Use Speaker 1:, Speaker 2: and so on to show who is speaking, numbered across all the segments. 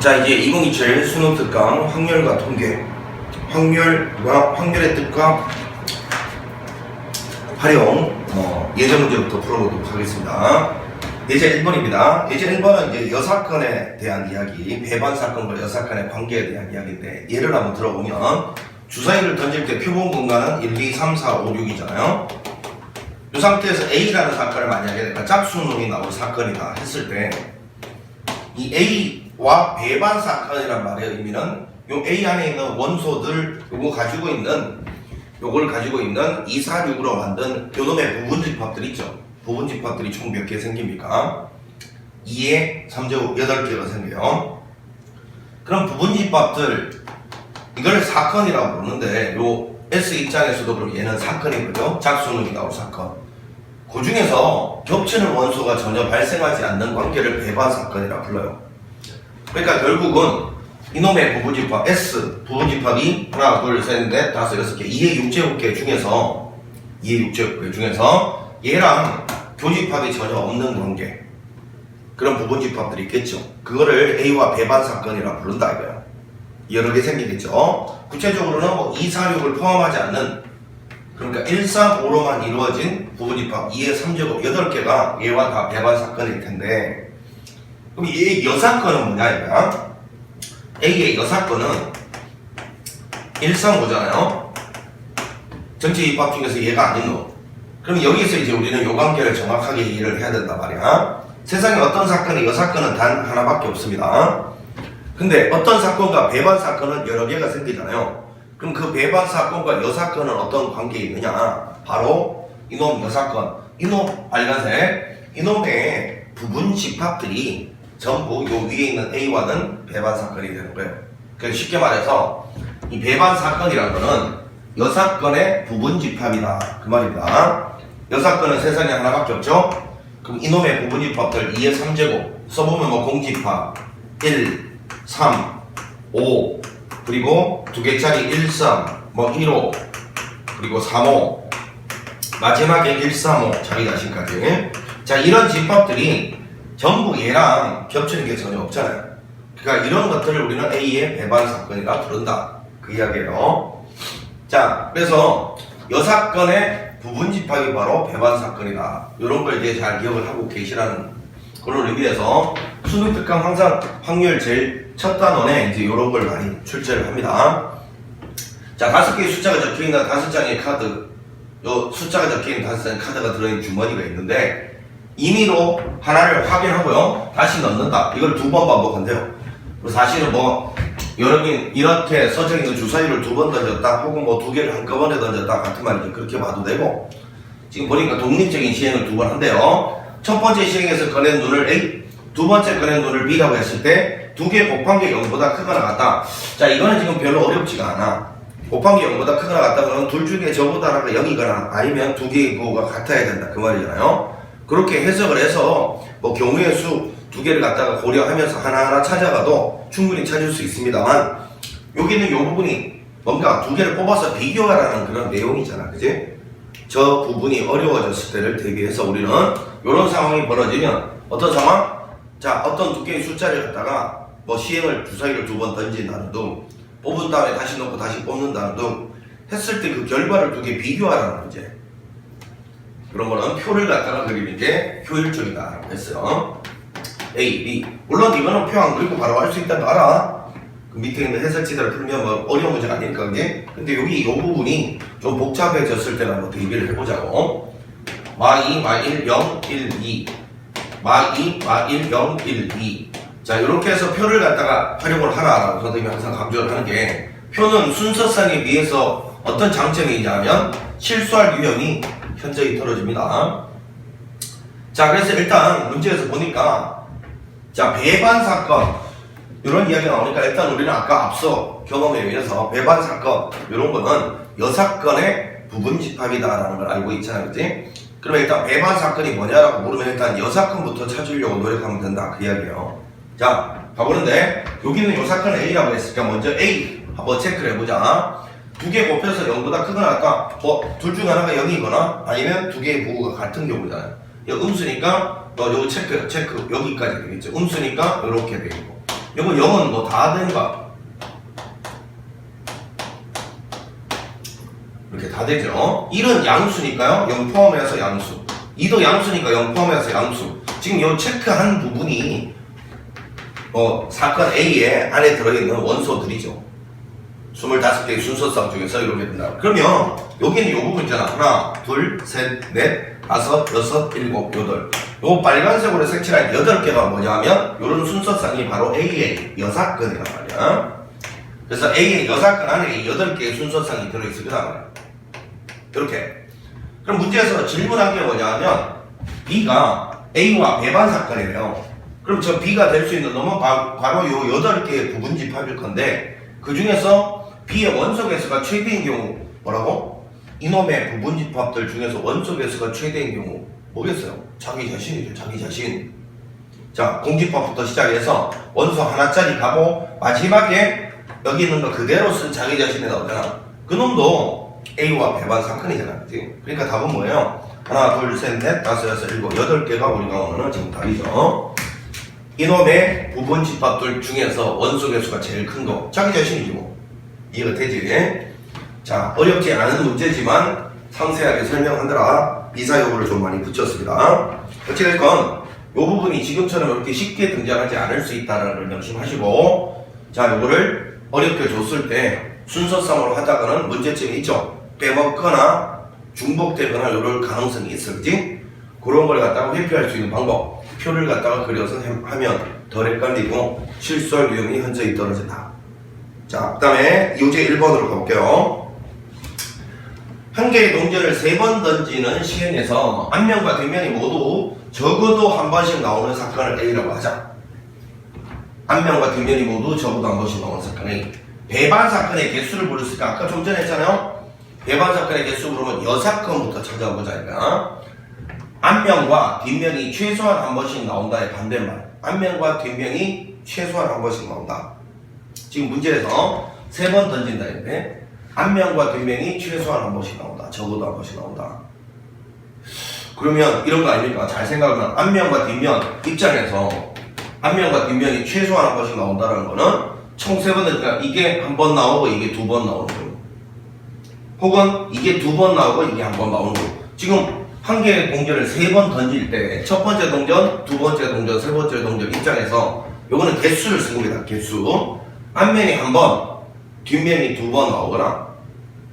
Speaker 1: 자, 이제 2027 수능 특강 확률과 통계, 확률의 뜻과 활용 예제 문제부터 풀어보도록 하겠습니다. 예제 1번입니다. 예제 1번은 이제 여사건에 대한 이야기, 배반 사건과 여사건의 관계에 대한 이야기인데, 예를 한번 들어보면 주사위를 던질 때 표본 공간은 1, 2, 3, 4, 5, 6이잖아요. 이 상태에서 A라는 사건을 만약에 내가 짝수놈이 나올 사건이다 했을 때, 이 A와 배반 사건이란 말의 의미는 요 A 안에 있는 원소들 요걸 가지고 있는 2, 4, 6으로 만든 요놈의 부분집합들 있죠. 부분집합들이 총 몇 개 생깁니까? 2에 3제곱 8개가 생겨요. 그럼 부분집합들 이걸 사건이라고 부르는데, 요 S 입장에서도 그럼 얘는 사건인 거죠. 짝수놈이 나올 사건. 그 중에서 겹치는 원소가 전혀 발생하지 않는 관계를 배반 사건이라 불러요. 그러니까 결국은 이놈의 부분집합 S 부분집합이 하나, 둘, 셋, 넷, 다섯, 여섯 개 2의 6제곱개 중에서 얘랑 교집합이 전혀 없는 관계, 그런 부분집합들이 있겠죠. 그거를 A와 배반 사건이라 부른다 이거예요. 여러 개 생기겠죠. 구체적으로는 뭐 2, 4, 6을 포함하지 않는, 그러니까 1, 3, 5로만 이루어진 부분집합 2의 3제곱 8개가 얘와 다 배반 사건일 텐데, 그럼 얘의 여사건은 뭐냐 이거야? A의 여사건은 1, 3, 5잖아요. 전체 입합 중에서 얘가 아닌 놈. 그럼 여기서 이제 우리는 요 관계를 정확하게 이해를 해야 된단 말이야. 세상에 어떤 사건의 여사건은 단 하나밖에 없습니다. 근데 어떤 사건과 배반 사건은 여러 개가 생기잖아요. 그럼 그 배반 사건과 여사건은 어떤 관계에 있느냐? 바로 이놈 여사건, 이놈 빨간색, 이놈의 부분 집합들이 전부 요 위에 있는 A와는 배반 사건이 되는 거예요. 그래서 쉽게 말해서 이 배반 사건이라는 거는 여사건의 부분 집합이다 그 말입니다. 여사건은 세상에 하나밖에 없죠. 그럼 이놈의 부분 집합들 2의 3제곱 써보면 뭐 공집합 1, 3, 5, 그리고 두 개짜리 1, 3, 뭐 1, 5, 그리고 3, 5, 마지막에 1, 3, 5 자기 자신까지. 자, 이런 집합들이 전부 얘랑 겹치는 게 전혀 없잖아요. 그러니까 이런 것들을 우리는 A의 배반 사건이라 부른다 그 이야기예요. 자, 그래서 여사건의 부분 집합이 바로 배반 사건이다. 이런 걸 이제 잘 기억을 하고 계시라는 그런 의미에서 수능 특강 항상 확률 제일 첫 단원에 이제 이런 걸 많이 출제를 합니다. 자, 5개의 숫자가 적혀있는 5장의 카드, 요 숫자가 적혀있는 5장의 카드가 들어있는 주머니가 있는데, 임의로 하나를 확인하고요 다시 넣는다. 이걸 2번 반복한대요. 사실은 뭐 여러분 이렇게 써져 있는 주사위를 2번 던졌다, 혹은 뭐 2개를 한꺼번에 던졌다 같은 말이죠. 그렇게 봐도 되고, 지금 보니까 독립적인 시행을 2번 한대요. 첫 번째 시행에서 꺼낸 눈을 A, 두 번째 꺼낸 눈을 B라고 했을 때 2개 곱한 게 0보다 크거나 같다. 자, 이거는 지금 별로 어렵지가 않아. 곱한 게 0보다 크거나 같다 그러면 둘 중에 저보다가 0이거나 아니면 2개의 부호가 같아야 된다 그 말이잖아요. 그렇게 해석을 해서 뭐 경우의 수 2개를 갖다가 고려하면서 하나하나 찾아가도 충분히 찾을 수 있습니다만, 여기는 이 부분이 뭔가 2개를 뽑아서 비교하라는 그런 내용이잖아, 그지? 저 부분이 어려워졌을 때를 대비해서 우리는 이런 상황이 벌어지면 어떤 상황? 자, 어떤 2개의 숫자를 갖다가 뭐 시행을 주사위를 2번 던진다는 등, 뽑은 다음에 다시 넣고 다시 뽑는다는 등 했을 때 그 결과를 2개 비교하라는 문제. 그런 거는 표를 갖다가 그리는 게 효율적이다라고 했어요. A, B. 물론 이거는 표 안 그리고 바로 할 수 있다는 거 알아. 그 밑에 있는 해설지대를 풀면 뭐 어려운 문제가 아니니까, 그게. 근데 여기 이 부분이 좀 복잡해졌을 때는 한번 대비를 해보자고. 마2, 마1, 0, 1, 2. 마2, 마1, 0, 1, 2. 자, 이렇게 해서 표를 갖다가 활용을 하라라고 선생님이 항상 강조를 하는 게, 표는 순서상에 비해서 어떤 장점이 있냐면 실수할 유형이 현저히 떨어집니다. 자, 그래서 일단 문제에서 보니까, 자, 배반 사건 이런 이야기가 나오니까 일단 우리는 아까 앞서 경험에 의해서 배반 사건 이런 거는 여사건의 부분 집합이다라는 걸 알고 있잖아요, 그치? 그러면 일단 배반 사건이 뭐냐라고 물으면 일단 여사건부터 찾으려고 노력하면 된다 그 이야기예요. 자, 가보는데 여기는 요 사건 A라고 했으니까 먼저 A 한번 체크를 해보자. 2개 곱해서 0보다 크거나 같다. 둘 중 하나가 0이거나 아니면 2개의 부호가 같은 경우잖아요. 이거 음수니까 요 체크 여기까지 되겠죠. 음수니까 이렇게 되고, 요거 0은 뭐 다 된가? 이렇게 다 되죠. 1은 양수니까요. 0 포함해서 양수. 2도 양수니까 0 포함해서 양수. 지금 요 체크한 부분이 사건 A에 안에 들어있는 원소들이죠. 25개의 순서상 중에서 이렇게 된다. 그러면 여기는 요 부분 있잖아. 하나, 둘, 셋, 넷, 다섯, 여섯, 일곱, 여덟. 요 빨간색으로 색칠한 8개가 뭐냐면 요런 순서상이 바로 A의 여사건이란 말이야. 그래서 A의 여사건 안에 8개의 순서상이 들어있을 거란 말이야. 이렇게. 그럼 문제에서 질문한 게 뭐냐면 B가 A와 배반 사건이래요. 그럼 저 B가 될 수 있는 놈은 바로 요 8개의 부분집합일 건데 그 중에서 B의 원소개수가 최대인 경우 뭐라고? 이놈의 부분집합들 중에서 원소개수가 최대인 경우 뭐겠어요? 자기 자신이죠. 자기 자신. 자, 공집합부터 시작해서 원소 하나짜리 가고 마지막에 여기 있는 거 그대로 쓴 자기 자신이 나오잖아. 그 놈도 A와 배반 사건이잖아. 그치? 그러니까 답은 뭐예요? 하나, 둘, 셋, 넷, 다섯, 여섯, 일곱, 8개가 우리가 오늘은 정답이죠. 이놈의 부분집합들 중에서 원소개수가 제일 큰 거 자기 자신이지 뭐. 이해가 되지? 자, 어렵지 않은 문제지만 상세하게 설명하느라 미사여구를 좀 많이 붙였습니다. 어찌됐건 이 부분이 지금처럼 이렇게 쉽게 등장하지 않을 수 있다는 걸 명심하시고, 자, 요거를 어렵게 줬을 때 순서상으로 하다가는 문제점이 있죠. 빼먹거나 중복되거나 이럴 가능성이 있을지, 그런 걸 갖다가 회피할 수 있는 방법, 표를 갖다가 그려서 하면 덜 헷갈리고 실수할 위험이 현저히 떨어진다. 자, 그 다음에 요제 1번으로 가볼게요. 한 개의 동전을 3번 던지는 시행에서 앞면과 뒷면이 모두 적어도 한 번씩 나오는 사건을 A라고 하자. 앞면과 뒷면이 모두 적어도 한 번씩 나오는 사건을 배반 사건의 개수를 부르니까 아까 좀 전에 했잖아요. 배반 사건의 개수 부르면 여사건부터 찾아보자니까. 앞면과 뒷면이 최소한 한 번씩 나온다의 반대말. 앞면과 뒷면이 최소한 한 번씩 나온다. 지금 문제에서 3번 던진다 했는데 앞면과 뒷면이 최소한 한 번씩 나온다. 적어도 한 번씩 나온다. 그러면 이런 거 아닙니까? 잘 생각하면 앞면과 뒷면 입장에서 앞면과 뒷면이 최소한 한 번씩 나온다는 거는 총 3번 던지니까 이게 한 번 나오고 이게 2번 나오는 거예요. 혹은 이게 2번 나오고 이게 한 번 나오는 거예요. 지금 한 개의 동전을 3번 던질 때 첫 번째 동전, 두 번째 동전, 세 번째 동전 입장에서 요거는 개수를 쓴 겁니다. 개수. 앞면이 한 번, 뒷면이 2번 나오거나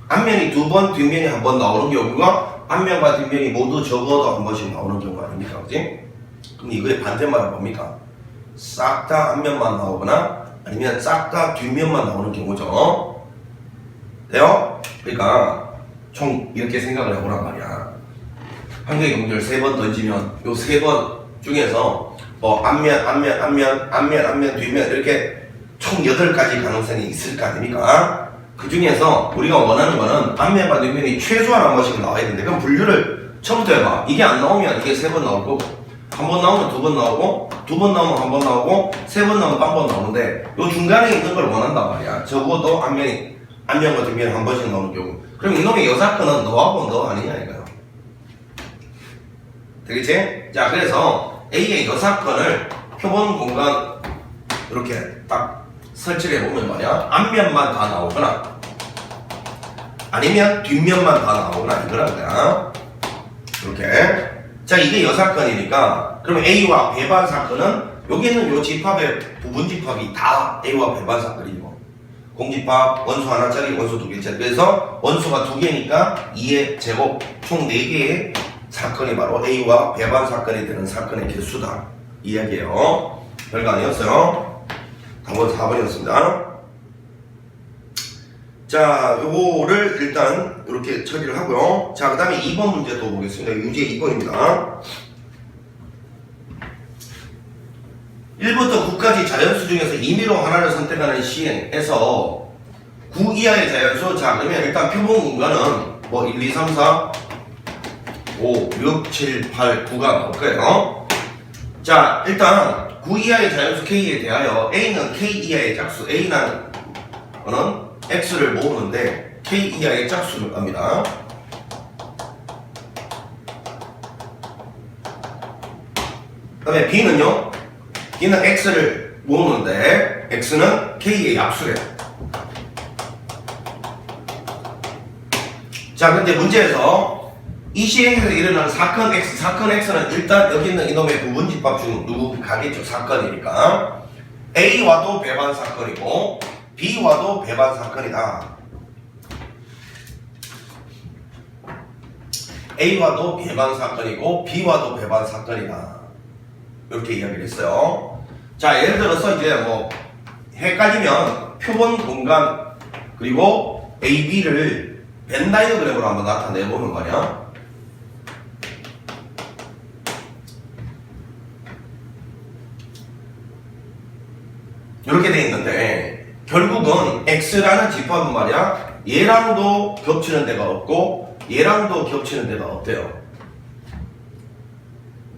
Speaker 1: 앞면이 2번, 뒷면이 한 번 나오는 경우가 앞면과 뒷면이 모두 적어도 한 번씩 나오는 경우 아닙니까? 그지? 그럼 이거의 반대말은 뭡니까? 싹 다 앞면만 나오거나 아니면 싹 다 뒷면만 나오는 경우죠. 돼요? 그러니까 총 이렇게 생각을 해보란 말이야. 한 개의 동전을 3번 던지면 요 3번 중에서 앞면, 뒷면 이렇게 총 8가지 가능성이 있을 거 아닙니까? 그 중에서 우리가 원하는 거는 앞면과 뒷면이 최소한 한 번씩 나와야 되는데, 그럼 분류를 처음부터 해봐. 이게 안 나오면 이게 3번 나올 거고, 한 번 나오면 2번 나오고, 2번 나오면 한 번 나오고, 3번 나오면 한 번 나오는데, 요 중간에 있는 걸 원한단 말이야. 적어도 앞면과 뒷면이 한 번씩 나오는 경우. 그럼 이놈의 여사건은 너하고 너 아니냐 이거야. 되겠지? 자, 그래서 A의 여사건을 표본 공간 이렇게 딱 설치를 해보면 말이야. 앞면만 다 나오거나 아니면 뒷면만 다 나오거나 이거란 거야. 이렇게. 자, 이게 여사건이니까 그러면 A와 배반 사건은 여기는 요 집합의 부분 집합이 다 A와 배반 사건이고, 공집합 원소 하나짜리 원소 2개짜리. 그래서 원소가 2개니까 2의 제곱 총 4개의 사건이 바로 A와 배반 사건이 되는 사건의 개수다. 이야기예요. 별거 아니었어요. 답은 4번이었습니다. 자, 요거를 일단 이렇게 처리를 하고요. 자, 그 다음에 2번 문제 또 보겠습니다. 유제 2번입니다. 1부터 9까지 자연수 중에서 임의로 하나를 선택하는 시행에서 9 이하의 자연수. 자, 그러면 일단 표본 공간은 뭐 1, 2, 3, 4, 5, 6, 7, 8, 9가 나올 거예요. 자, 일단 9 이하의 자연수 K에 대하여 A는 K 이하의 짝수, A는 X를 모으는데 K 이하의 짝수를 합니다. 그 다음에 B는요? B는 X를 모으는데 x는 k의 약수래요. 자, 근데 문제에서 이 시행에서 일어나는 사건 x는 일단 여기 있는 이놈의 부분집합 중 누구 가겠죠? 사건이니까 a와도 배반 사건이고 b와도 배반 사건이다. a와도 배반 사건이고 b와도 배반 사건이다. 이렇게 이야기를 했어요. 자, 예를 들어서 이제 뭐 헷갈리면 표본 공간 그리고 AB를 벤 다이어그램으로 한번 나타내보는 거냐. 이렇게 돼 있는데 결국은 X라는 집합은 말이야 얘랑도 겹치는 데가 없고 얘랑도 겹치는 데가 없대요.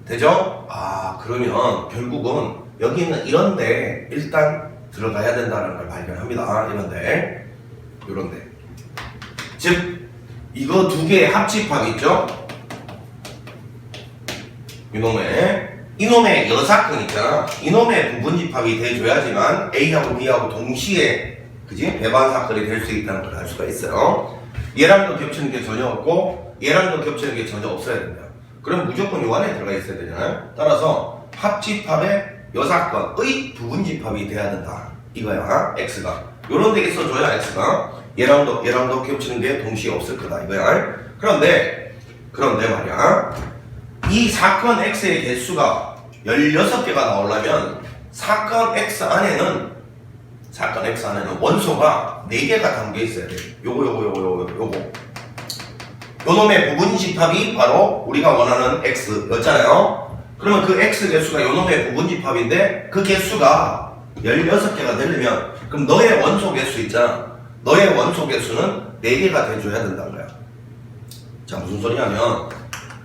Speaker 1: 되죠? 아, 그러면 결국은 여기 있는 이런데 일단 들어가야 된다는 걸 발견합니다. 이런데 즉 이거 두 개의 합집합 있죠? 이놈의 여사건 있잖아. 이놈의 부분집합이 돼줘야지만 A하고 B하고 동시에 그지? 배반 사건이 될 수 있다는 걸 알 수가 있어요. 얘랑도 겹치는 게 전혀 없고 얘랑도 겹치는 게 전혀 없어야 된다. 그럼 무조건 요 안에 들어가 있어야 되잖아요. 따라서 합집합의 여사건의 부분집합이 돼야 된다. 이거야. X가. 요런 데 있어줘야 X가 얘랑도 겹치는 게 동시에 없을 거다. 이거야. 그런데 말이야. 이 사건 X의 개수가 16개가 나오려면 사건 X 안에는 원소가 4개가 담겨 있어야 돼. 요거. 요놈의 부분집합이 바로 우리가 원하는 X였잖아요. 그러면 그 X 개수가 요놈의 부분집합인데 그 개수가 16개가 되려면 그럼 너의 원소 개수 있잖아. 너의 원소 개수는 4개가 돼줘야 된다는 거야. 자, 무슨 소리냐면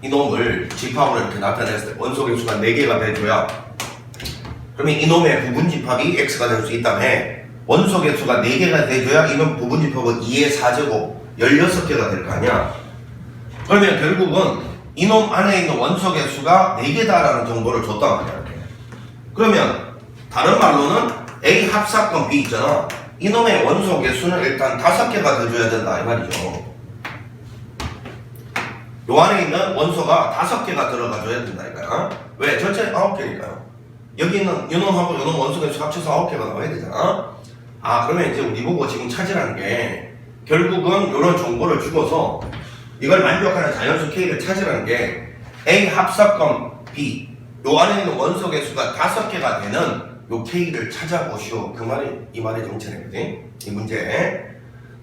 Speaker 1: 이놈을 집합으로 이렇게 나타냈을 때 원소 개수가 4개가 돼줘야 그러면 이놈의 부분집합이 X가 될 수 있다며 원소 개수가 4개가 돼줘야 이놈 부분집합은 2의 4제곱 16개가 될 거 아니야. 그러면 결국은 이놈 안에 있는 원소 개수가 4개다라는 정보를 줬단 말이야. 그러면 다른 말로는 A 합사건 B 있잖아. 이놈의 원소 개수는 일단 5개가 돼줘야 된다 이 말이죠. 요 안에 있는 원소가 5개가 들어가줘야 된다 이거야. 왜? 전체 9개니까요. 여기 있는 요놈하고 요놈 원소 개수 합쳐서 9개가 나와야 되잖아. 아, 그러면 이제 우리 보고 지금 찾으라는 게 결국은 요런 정보를 주고서 이걸 만족하는 자연수 K를 찾으라는 게 A 합사건 B 요 안에 있는 원소 개수가 5개가 되는 요 K를 찾아보시오. 이 말의 정체네, 그지? 이 문제.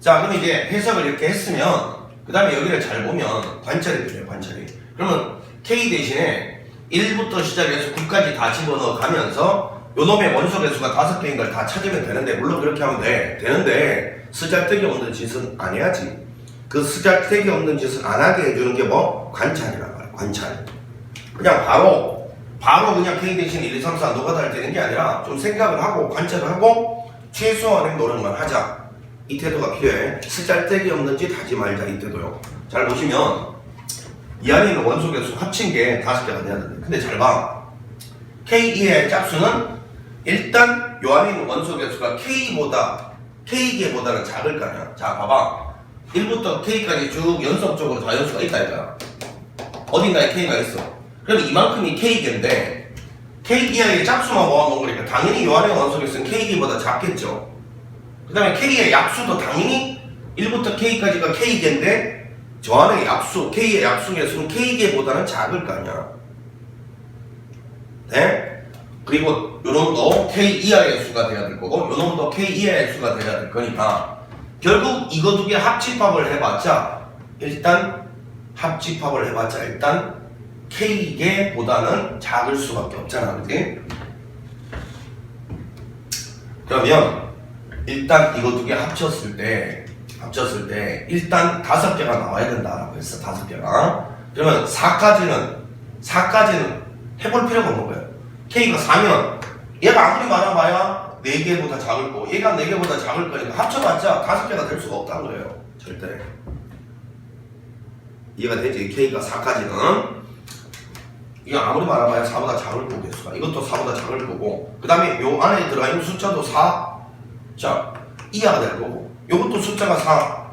Speaker 1: 자, 그럼 이제 해석을 이렇게 했으면 그 다음에 여기를 잘 보면 관찰이 필요해요. 관찰이. 그러면 K 대신에 1부터 시작해서 9까지 다 집어넣어 가면서 요놈의 원소 개수가 5개인 걸 다 찾으면 되는데 물론 그렇게 하면 되는데 쓰잘데기 없는 짓은 안 해야지. 그 쓰잘데기 없는 짓을 안 하게 해주는 게 뭐? 관찰이란 말이야. 관찰. 그냥 바로 그냥 K 대신 1, 2, 3, 4 노가다를 되는 게 아니라 좀 생각을 하고 관찰을 하고 최소한의 노력만 하자. 이 태도가 필요해. 쓰잘데기 없는 짓 하지 말자. 이 태도요. 잘 보시면 이 안에 있는 원소 개수 합친 게 5개가 돼야 되는데 근데 잘 봐. K2의 짝수는 일단 요 안에 있는 원소 개수가 K개보다는 작을 거 아니야. 자, 봐봐. 1부터 K까지 쭉 연속적으로 다연수가 있다 이거야. 어딘가에 K가 있어. 그럼 이만큼이 K개인데 K 이하의 짝수만 모아놓은 거니까 당연히 요 안에 원소 개수는 K개보다 작겠죠. 그 다음에 K의 약수도 당연히 1부터 K까지가 K개인데 저 안에 K의 약수 개수는 K개보다는 작을 거 아니야. 네? 그리고 요놈도 K 이하의 수가 돼야 될 거고 요놈도 K 이하의 수가 돼야 될 거니까 결국 이거 두 개 합집합을 해봤자 일단 K개보다는 작을 수밖에 없잖아. 그치? 그러면 일단 이거 두 개 합쳤을 때 일단 5개가 나와야 된다라고 했어. 5개가. 그러면 4까지는 해볼 필요가 없는 거예요. K가 4면 얘가 아무리 많아봐야 4개보다 작을 거고 얘가 4개보다 작을 거니까 합쳐봤자 5개가 될 수가 없다는 거예요. 절대. 이해가 되지? K가 4까지는. 이게 아무리 말아봐야 4보다 작을 거고 개수가. 이것도 4보다 작을 거고. 그 다음에 요 안에 들어가 있는 숫자도 4. 자, 이하가 될 거고. 요것도 숫자가 4.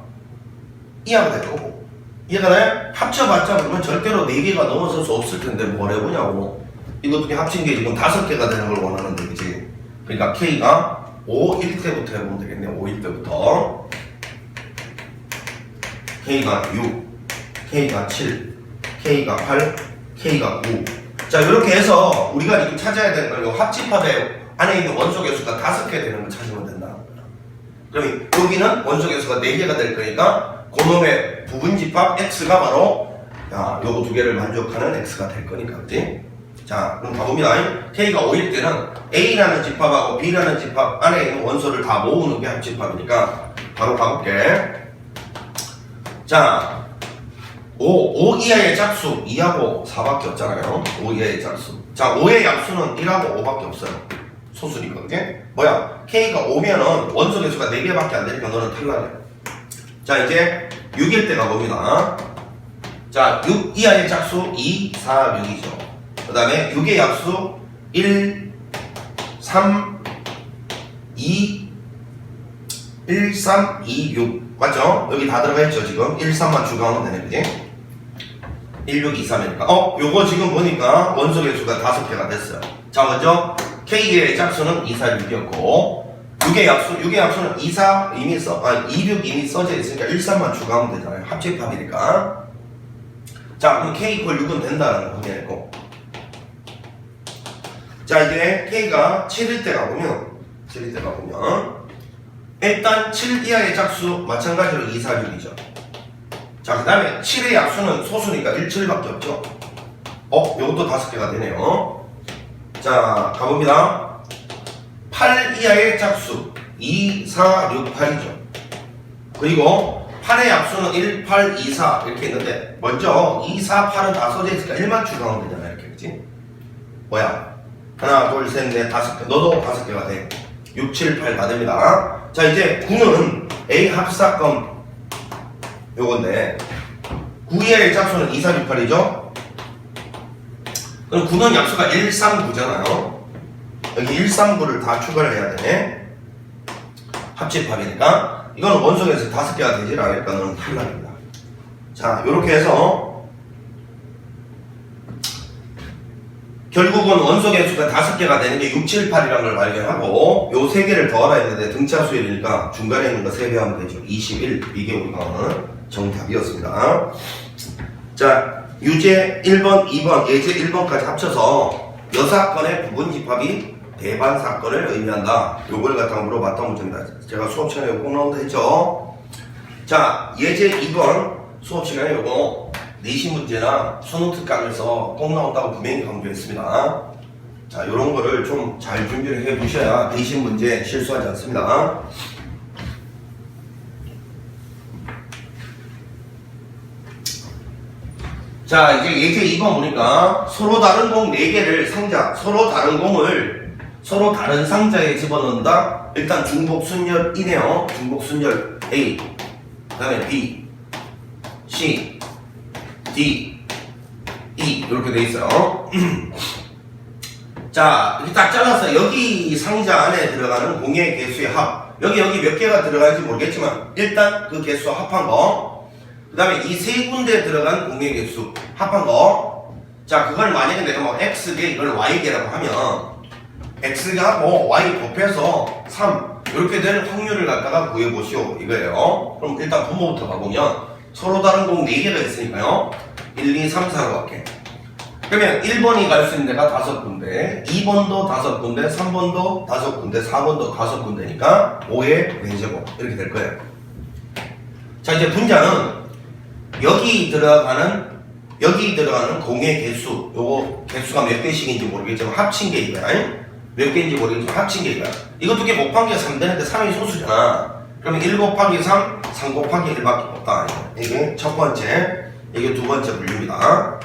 Speaker 1: 이하가 될 거고. 이해가 돼? 합쳐봤자 그러면 절대로 4개가 넘어설 수 없을 텐데 뭘 해보냐고. 이것 중에 합친 게 지금 5개가 되는 걸 원하는데, 그치? 그러니까 K가 5일 때부터 해보면 되겠네. 5일 때부터. K가 6, K가 7, K가 8, K가 9. 자, 이렇게 해서 우리가 지금 찾아야 되는 건 합집합의 안에 있는 원소 개수가 5개 되는 걸 찾으면 된다. 그럼 여기는 원소 개수가 4개가 될 거니까 그놈의 부분집합 X가 바로 요거 2개를 만족하는 X가 될 거니까, 그치? 자, 그럼 가봅니다. K가 5일 때는 A라는 집합하고 B라는 집합 안에 있는 원소를 다 모으는 게 합집합이니까 바로 가볼게. 자, 5 이하의 짝수 2하고 4밖에 없잖아요. 5 이하의 짝수. 자, 5의 약수는 1하고 5밖에 없어요. 소수니까, 그게? 뭐야? K가 5면은 원소 개수가 4개밖에 안 되니까 너는 탈락이야. 자, 이제 6일 때 가봅니다. 자, 6 이하의 짝수 2, 4, 6이죠. 그 다음에 6의 약수 1, 3, 2, 1, 3, 2, 6. 맞죠? 여기 다 들어가 있죠, 지금. 1, 3만 추가하면 되네, 그지? 1, 6, 2, 3이니까. 요거 지금 보니까 원소 개수가 5개가 됐어요. 자, 먼저 K의 짝수는 2, 4, 6이었고 6의 약수는 2, 4 이미 2, 6 이미 써져 있으니까 1, 3만 추가하면 되잖아요. 합집합이니까. 자, 그럼 K 이퀄 6은 된다는 거 확인했고. 자, 이제 K가 7일 때 가보면 일단 7 이하의 짝수 마찬가지로 2, 4, 6이죠. 자, 그 다음에 7의 약수는 소수니까 1, 7밖에 없죠. 요것도 5개가 되네요. 자, 가봅니다. 8 이하의 짝수 2, 4, 6, 8이죠. 그리고 8의 약수는 1, 8, 2, 4 이렇게 있는데 먼저 2, 4, 8은 다 써져 있으니까 1만 추가하면 되잖아. 이렇게, 그치? 뭐야? 하나, 둘, 셋, 넷, 5개. 너도 5개가 돼. 6, 7, 8 다 됩니다. 자, 이제 9는 A 합사건 요건데 9 이하의 짝수는 2, 4, 6, 8이죠? 그럼 9는 약수가 1, 3, 9잖아요. 여기 1, 3, 9를 다 추가를 해야 되네. 합집합이니까 이거는 원소에서 5개가 되질 않으니까 너는 탈락입니다. 자, 요렇게 해서 결국은 원소 개수가 5개가 되는 게 6, 7, 8이라는 걸 발견하고 요 3개를 더하라 했는데 등차 수열이니까 중간에 있는 거 3배 하면 되죠. 21. 이게 우리가 오늘 정답이었습니다. 자, 유제 1번, 2번, 예제 1번까지 합쳐서 여사건의 부분집합이 대반 사건을 의미한다. 요걸 갖다가 물어봤던 문제입니다. 제가 수업 시간에 꼭 나온다 했죠. 자, 예제 2번 수업 시간에 요거 내신 문제나 수능 특강에서 꼭 나온다고 분명히 강조했습니다. 자, 요런 거를 좀 잘 준비를 해 두셔야 내신 문제 실수하지 않습니다. 자, 이제 예제 2번 보니까 서로 다른 공 4개를 상자, 서로 다른 공을 서로 다른 상자에 집어넣는다. 일단 중복순열이네요. 중복순열 A, 그 다음에 B, C, D, E 이렇게 돼 있어요. 자, 이렇게 딱 잘라서 여기 상자 안에 들어가는 공의 개수의 합. 여기 몇 개가 들어가는지 모르겠지만 일단 그 개수 합한 거. 그 다음에 이 3군데 들어간 공의 개수 합한 거. 자, 그걸 만약에 내가 뭐 X개 이걸 Y개라고 하면 X가 뭐 Y 곱해서 3 이렇게 될 확률을 갖다가 구해보시오 이거예요. 그럼 일단 분모부터 가보면 서로 다른 공 4개가 있으니까요. 1, 2, 3, 4로 갈게. 그러면 1번이 갈 수 있는 데가 5군데, 2번도 5군데, 3번도 5군데, 4번도 5군데니까 5의 4제곱 이렇게 될 거예요. 자, 이제 분자는 여기 들어가는 공의 개수, 요거 개수가 몇 개씩인지 모르겠지만 합친 게 이거야. 몇 개인지 모르겠지만 합친 게 이거야. 이거 2개 곱한 게 3 되는데 3이 소수잖아. 그러면 1 곱하기 3, 3 곱하기 1밖에 없다. 이게 첫 번째, 이게 두 번째 분류입니다.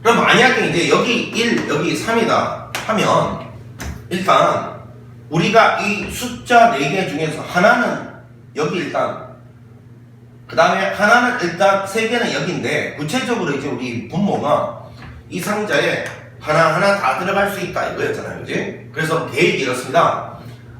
Speaker 1: 그럼 만약에 이제 여기 1, 여기 3이다 하면 일단 우리가 이 숫자 4개 중에서 하나는 여기 일단 그 다음에 하나는 일단 3개는 여기인데 구체적으로 이제 우리 분모가 이 상자에 하나하나 다 들어갈 수 있다 이거였잖아요. 그지? 그래서 계획이 이렇습니다.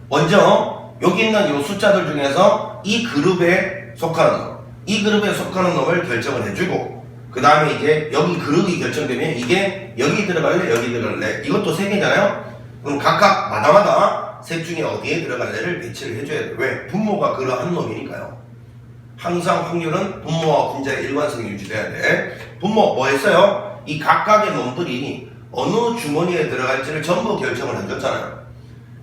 Speaker 1: 먼저 여기 있는 이 숫자들 중에서 이 그룹에 속하는 놈, 이 그룹에 속하는 놈을 결정을 해주고 그 다음에 이제 여기 그룹이 결정되면 이게 여기 들어갈래 여기 들어갈래 이것도 세 개잖아요. 그럼 각각 마다마다 셋 중에 어디에 들어갈래를 배치를 해줘야 돼요. 왜? 분모가 그러한 놈이니까요. 항상 확률은 분모와 분자의 일관성이 유지돼야 돼. 분모 뭐 했어요? 이 각각의 놈들이 어느 주머니에 들어갈지를 전부 결정을 해줬잖아요.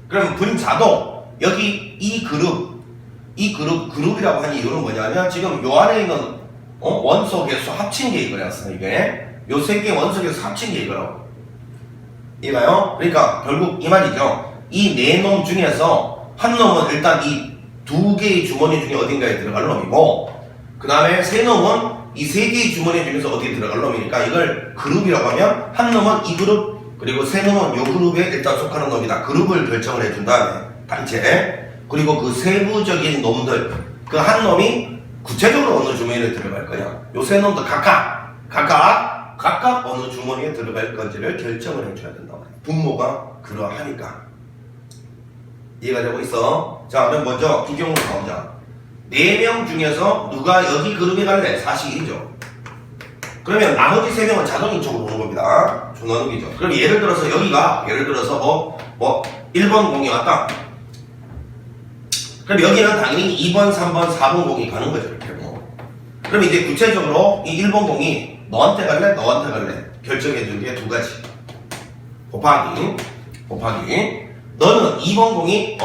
Speaker 1: 그럼 분자도 여기 이 그룹이라고 하는 이유는 뭐냐면 지금 요 안에 있는 원소 개수 합친 게 이거였어. 이게 요 세 개 원소 개수 합친 게 이거라고. 이해가요? 그러니까 결국 이 말이죠. 이 네 놈 중에서 한 놈은 일단 이 두 개의 주머니 중에 어딘가에 들어갈 놈이고 그 다음에 세 놈은 이 세 개의 주머니 중에서 어디에 들어갈 놈이니까 이걸 그룹이라고 하면 한 놈은 이 그룹 그리고 세 놈은 요 그룹에 일단 속하는 놈이다. 그룹을 결정을 해준 다음에 단체 그리고 그 세부적인 놈들 그 한 놈이 구체적으로 어느 주머니에 들어갈 거냐 요 세 놈도 각각 어느 주머니에 들어갈 건지를 결정을 해줘야 된다. 분모가 그러하니까 이해가 되고 있어? 자 그럼 먼저 구경으로 가보자. 4명 중에서 누가 여기 그룹에 갈래? 사실이죠. 그러면 나머지 3명은 자동 이쪽으로 오는 겁니다. 준원욱이죠. 그럼 예를 들어서 여기가 예를 들어서 1번 공이 왔다. 그럼 여기는 당연히 2번, 3번, 4번 공이 가는 거죠. 이렇게 뭐. 그럼 이제 구체적으로 이 1번 공이 너한테 갈래? 너한테 갈래? 결정해 준 게 두 가지. 곱하기 너는 2번 공이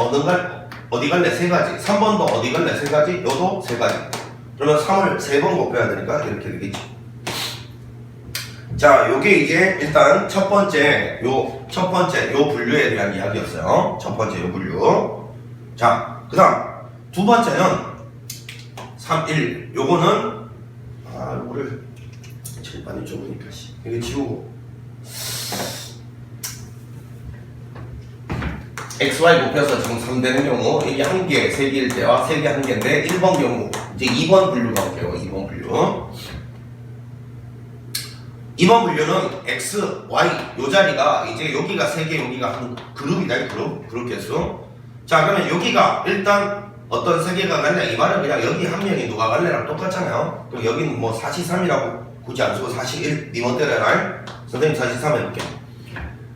Speaker 1: 어디 갈래? 세 가지. 3번도 어디 갈래? 세 가지. 요도 세 가지. 그러면 3을 3번 곱해야 되니까 이렇게 되겠지. 자, 요게 이제 일단 첫 번째 요 분류에 대한 이야기였어요. 첫 번째 요 분류. 자, 그 다음 두 번째는 3, 1. 요거는 요거를 칠판이 좁으니까 이거 지우고 XY 곱해서 정삼되는 경우 이게 1개, 3개일 때와 3개, 1개인데 1번 경우 이제 2번 분류가 올게요. 2번 분류 2번 분류는 X, Y 요 자리가 이제 여기가 3개 여기가 한 그룹이다. 그룹 개수. 자 그러면 여기가 일단 어떤 3개가 갈래? 이 말은 그냥 여기 한 명이 누가 갈래랑 똑같잖아요. 그럼 여기는 뭐 4-3이라고 굳이 안 쓰고 4-1 니 멋대로 해라. 선생님 4-3 해볼게.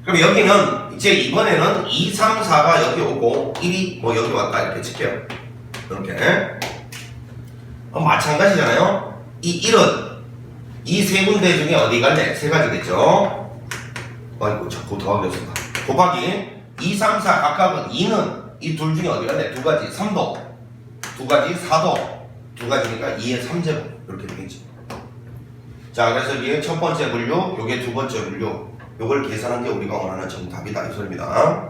Speaker 1: 그럼 여기는 이제 이번에는 2, 3, 4가 여기 오고 1이 뭐 여기 왔다 이렇게 칠게요. 이렇게. 마찬가지잖아요. 이 1은 이 세 군데 중에 어디 갈래? 세 가지겠죠. 아이고 자꾸 더하기 없습니다. 곱하기 2, 3, 4 각각은 2는 이 둘 중에 어디 갈래? 두 가지. 3도 두 가지, 4도 두 가지니까 2의 3제곱 이렇게 되겠지. 자 그래서 이게 첫 번째 분류, 요게 두 번째 분류. 요걸 계산한 게 우리가 원하는 정답이다 이 소리입니다.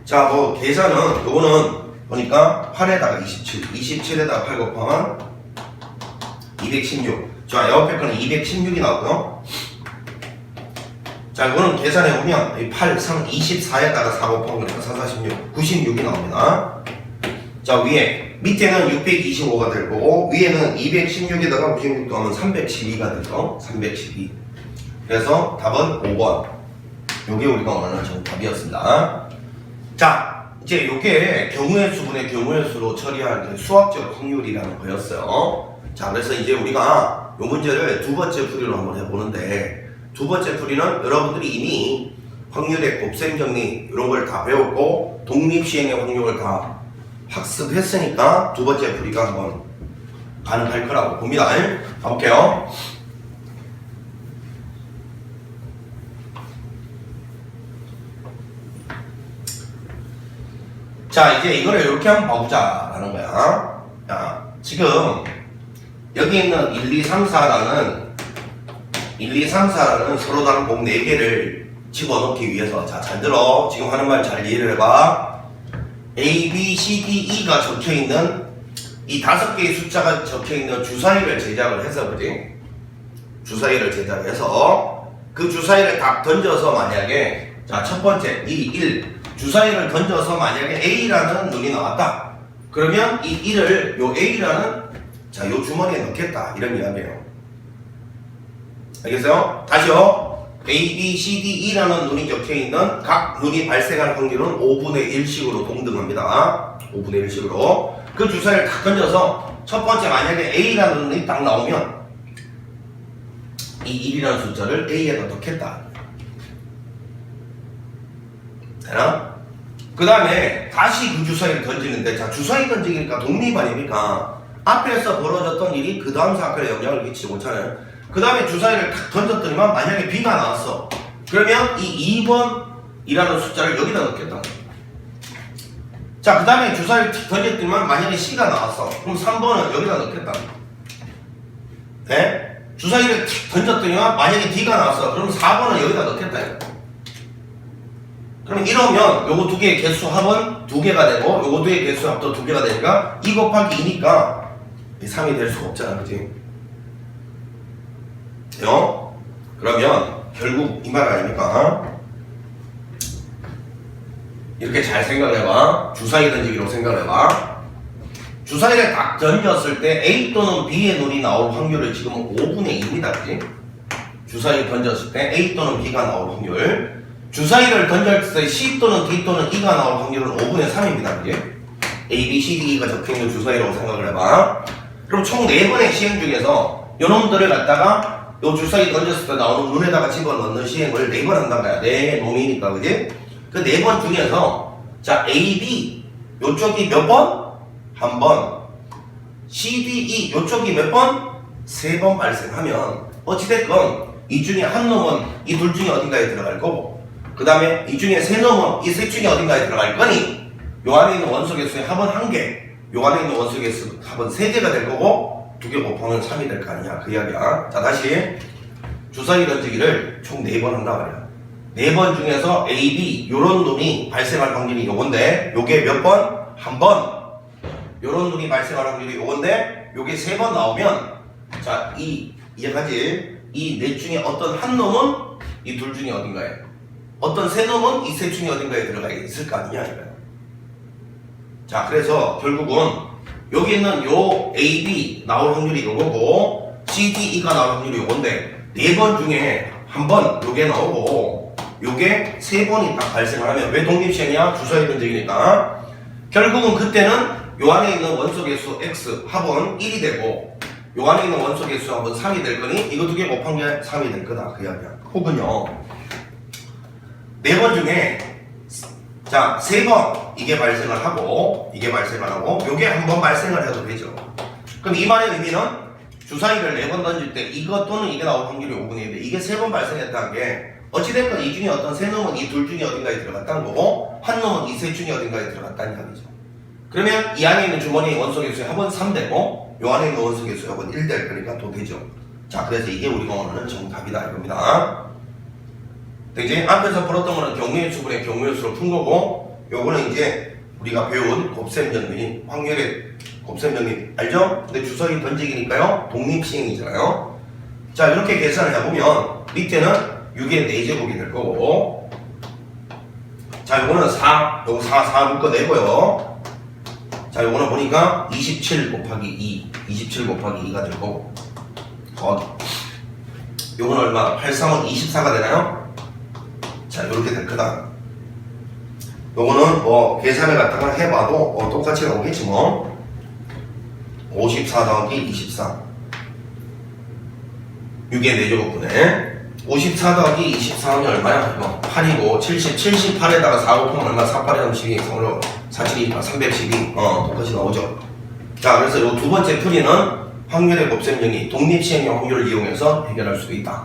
Speaker 1: 자 뭐 계산은 요거는 보니까 8에다가 27에다가 8 곱하면 216. 자 옆에 거는 216이 나오고요. 자 이거는 계산해보면 8, 3, 24에다가 4 곱하면 그러니까 4, 46, 96이 나옵니다. 자 위에 밑에는 625가 될 거고 위에는 216에다가 96 더하면 312가 되죠. 312. 그래서 답은 5번. 요게 우리가 원하는 정답이었습니다. 자 이제 요게 경우의 수분의 경우의 수로 처리할 때 수학적 확률이라는 거였어요. 자 그래서 이제 우리가 요 문제를 두 번째 풀이로 한번 해보는데 두 번째 풀이는 여러분들이 이미 확률의 곱셈 정리 이런 걸 다 배웠고 독립시행의 확률을 다 학습했으니까 두 번째 풀이가 한번 가능할 거라고 봅니다. 가볼게요. 자 이제 이거를 이렇게 한번 봐보자 라는 거야. 자 지금 여기 있는 1, 2, 3, 4라는 서로 다른 공 4개를 집어넣기 위해서 자 잘 들어. 지금 하는 말 잘 이해를 해봐. A, B, C, D, E가 적혀있는 이 5개의 숫자가 적혀있는 주사위를 제작을 해서 그지? 주사위를 제작해서 그 주사위를 딱 던져서 만약에 자 첫 번째 이 1 주사위를 던져서 만약에 A라는 눈이 나왔다. 그러면 이 1을 요 A라는 자 요 주머니에 넣겠다 이런 이야기예요. 알겠어요? 다시요. A, B, C, D, E라는 눈이 적혀있는 각 눈이 발생할 확률은 5분의 1씩으로 동등합니다. 5분의 1씩으로. 그 주사위를 탁 던져서 첫 번째 만약에 A라는 눈이 딱 나오면 이 1이라는 숫자를 A에다 넣겠다. 되나? 그 다음에 다시 그 주사위를 던지는데, 자, 주사위 던지기니까 독립 아닙니까? 앞에서 벌어졌던 일이 그 다음 사건에 영향을 끼치지 못하는. 그 다음에 주사위를 탁 던졌더니만 만약에 B가 나왔어. 그러면 이 2번이라는 숫자를 여기다 넣겠다. 자, 그 다음에 주사위를 탁 던졌더니만 만약에 C가 나왔어. 그럼 3번은 여기다 넣겠다. 네? 주사위를 탁 던졌더니만 만약에 D가 나왔어. 그럼 4번은 여기다 넣겠다. 그럼 이러면 요거 두 개의 개수 합은 2개가 되고 요거 두 개의 개수 합도 2개가 되니까 2 곱하기 2니까 3이 될 수가 없잖아. 그치? 그러면 결국 이 말 아닙니까? 이렇게 잘 생각해봐. 주사위 던지기로 생각해봐. 주사위를 딱 던졌을 때 A 또는 B의 눈이 나올 확률을 지금 5분의 2입니다. 그치? 주사위 던졌을 때 A 또는 B가 나올 확률. 주사위를 던졌을 때 C 또는 D 또는 E가 나올 확률은 5분의 3입니다. 그치? A, B, C, D가 적혀있는 주사위라고 생각을 해봐. 그럼 총 4번의 시행 중에서 요놈들을 갖다가 요 주사위 던졌을 때 나오는 눈에다가 집어넣는 시행을 4번 한단 말이야. 4놈이니까, 그지? 그 4번 중에서, 자, A, B, 요쪽이 몇 번? 1번. C, D, E, 요쪽이 몇 번? 3번 발생하면, 어찌됐건, 이 중에 한 놈은 이 둘 중에 어딘가에 들어갈 거고, 그 다음에 이 중에 3놈은 이 셋 중에 어딘가에 들어갈 거니, 요 안에 있는 원소 개수의 합은 1개, 요 안에 있는 원소 개수 합은 3개가 될 거고, 2개 곱하면 3이 될 거 아니야. 그 이야기야. 자, 다시 주사위 던지기를 총 4번 한다 말이야. 4번 중에서 A, B 요런 놈이 발생할 확률이 요건데 요게 몇 번? 한 번. 요런 놈이 발생할 확률이 요건데 요게 3번 나오면, 자, 이해가지? 이 넷 중에 어떤 한 놈은 이 둘 중에 어딘가에, 어떤 세 놈은 이 셋 중에 어딘가에 들어가 있을 거 아니냐 이거야. 자, 그래서 결국은 여기 있는 요 A, B 나올 확률이 요거고 C, D, E가 나올 확률이 요건데 4번 중에 한 번 요게 나오고 요게 3번이 딱 발생을 하면, 왜 독립시행이야? 주사위 던지기니까. 결국은 그때는 요 안에 있는 원소 개수 X 합은 1이 되고 요 안에 있는 원소 개수 합은 3이 될 거니 이거 2개 곱한 게 3이 될 거다. 그 이야기야. 혹은요 4번 중에, 자, 3번 이게 발생을 하고 이게 발생을 하고 요게 한 번 발생을 해도 되죠. 그럼 이 말의 의미는 주사위를 4번 던질 때 이거 또는 이게 나올 확률이 5분의 1인데 이게 3번 발생했다는 게 어찌됐건 이 중에 어떤 세 놈은 이 둘 중에 어딘가에 들어갔다는 거고 한 놈은 이 셋 중에 어딘가에 들어갔다는 이야기죠. 그러면 이 안에 있는 주머니의 원소 개수의 합은 3 되고 요 안에 있는 원소 개수의 합은 1 될 거니까 또 되죠. 자, 그래서 이게 우리가 원하는 정답이다 이겁니다. 이제 앞에서 풀었던 거는 경우의 수분의 경우의 수로 푼 거고, 요거는 이제 우리가 배운 곱셈 정리, 확률의 곱셈 정리 알죠? 근데 주사위 던지기니까요 독립시행이잖아요. 자, 이렇게 계산을 해보면 밑에는 6의 4제곱이 될 거고, 자, 요거는 4, 요거 4 묶어내고요. 자, 요거는 보니까 27 곱하기 2, 27 곱하기 2가 될 거고, 요거는 얼마? 8, 3은 24가 되나요? 자, 이렇게 될 거다. 요거는 뭐 계산을 갖다가 해봐도 똑같이 나오겠지 뭐. 54 더하기 24 6의 4제곱분에 54 더하기 24하면 얼마야? 뭐 8이고 78에다가 4 곱하면 얼마? 48에 32 3으로 47, 312 똑같이 나오죠. 자, 그래서 요 두 번째 풀이는 확률의 곱셈 정리, 독립시행의 확률을 이용해서 해결할 수도 있다.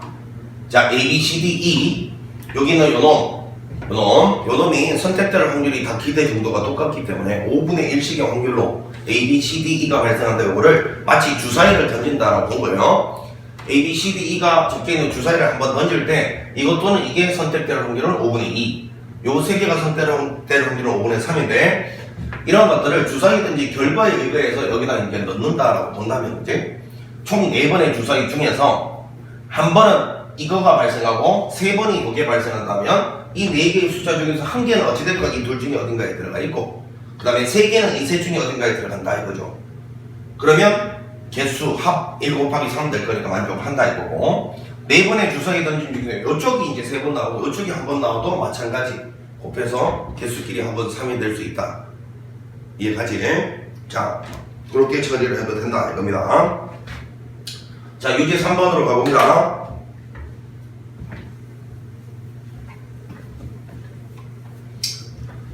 Speaker 1: 자, A, B, C, D, E 여기는 요놈이 선택될 확률이 다 기대 정도가 똑같기 때문에 5분의 1씩의 확률로 A, B, C, D, E가 발생한다. 요거를 마치 주사위를 던진다라고 본 거예요. A, B, C, D, E가 적혀있는 주사위를 한번 던질 때 이것 또는 이게 선택될 확률은 5분의 2, 요 세 개가 선택될 확률은 5분의 3인데 이런 것들을 주사위든지 결과에 의거해서 여기다 이제 넣는다라고 본다면 이제 총 4번의 주사위 중에서 한 번은 이거가 발생하고 3번이 이게 발생한다면 이 4개의 숫자 중에서 한 개는 어찌됐건 이 둘 중에 어딘가에 들어가 있고 그 다음에 3개는 이 셋 중에 어딘가에 들어간다 이거죠. 그러면 개수 합 1 곱하기 3 될 거니까 만족을 한다 이거고, 네 번의 주사위 던진 중에 이쪽이 이제 3번 나오고 이쪽이 한 번 나와도 마찬가지 곱해서 개수끼리 한 번 3이 될 수 있다. 이해가지? 자, 그렇게 처리를 해도 된다 이겁니다. 자, 유제 3번으로 가봅니다.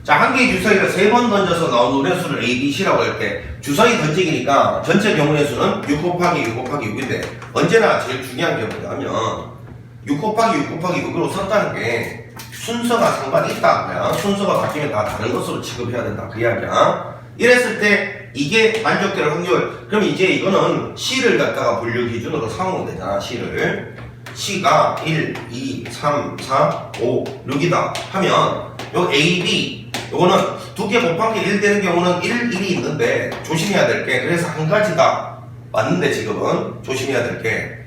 Speaker 1: 자, 한 개의 주사위를 3번 던져서 나온 운의 수를 A, B, C라고 할 때 주사위 던지기니까 전체 경우의 수는 6 곱하기 6 곱하기 6인데 언제나 제일 중요한 게 뭐냐면 6 곱하기 6 곱하기 6으로 썼다는 게 순서가 상관이 있다. 순서가 바뀌면 다 다른 것으로 취급해야 된다. 그 이야기야. 이랬을 때 이게 만족될 확률. 그럼 이제 이거는 C를 갖다가 분류 기준으로 삼으면 되잖아. C가 1, 2, 3, 4, 5, 6이다 하면 요 A, B 요거는 2개 곱한 게 1 되는 경우는 1, 1이 있는데 조심해야 될 게 그래서 한 가지다 맞는데 지금은 조심해야 될 게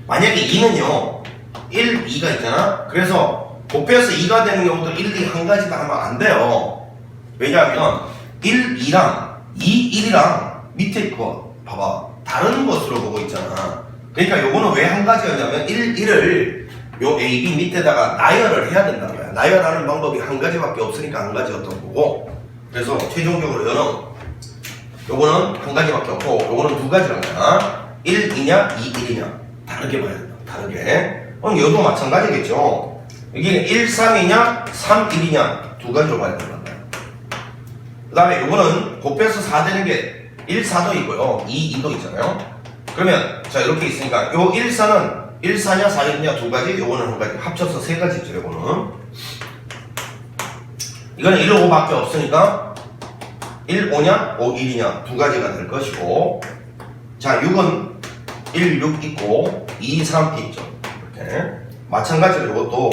Speaker 1: 만약에 2는요 1, 2가 있잖아. 그래서 곱해서 2가 되는 경우도 1, 2 한 가지다 하면 안 돼요. 왜냐하면 1, 2랑 2, 1이랑 밑에 거 봐봐 다른 것으로 보고 있잖아. 그러니까 요거는 왜 한 가지였냐면 1, 1을 요 A, B 밑에다가 나열을 해야 된다는 거야. 나열하는 방법이 한 가지밖에 없으니까 한 가지였던 거고 그래서 최종적으로 요거는 한 가지밖에 없고 요거는 두 가지란 거야. 1, 2냐 2, 1이냐 다르게 봐야 된다. 다르게. 그럼 요도 마찬가지겠죠. 여기는 1, 3이냐 3, 1이냐 두 가지로 봐야 된다. 그 다음에 요거는 곱해서 4 되는 게 1, 4도 있고요 2, 2도 있잖아요. 그러면 자 이렇게 있으니까 요 1, 4는 1, 4냐 4, 1이냐 두 가지 요거는 한 가지 합쳐서 세 가지죠. 요거는 이거는 1, 5 밖에 없으니까 1, 5냐 5, 1이냐 두 가지가 될 것이고 자 6은 1, 6 있고 2, 3 있죠. 이렇게 마찬가지로 요것도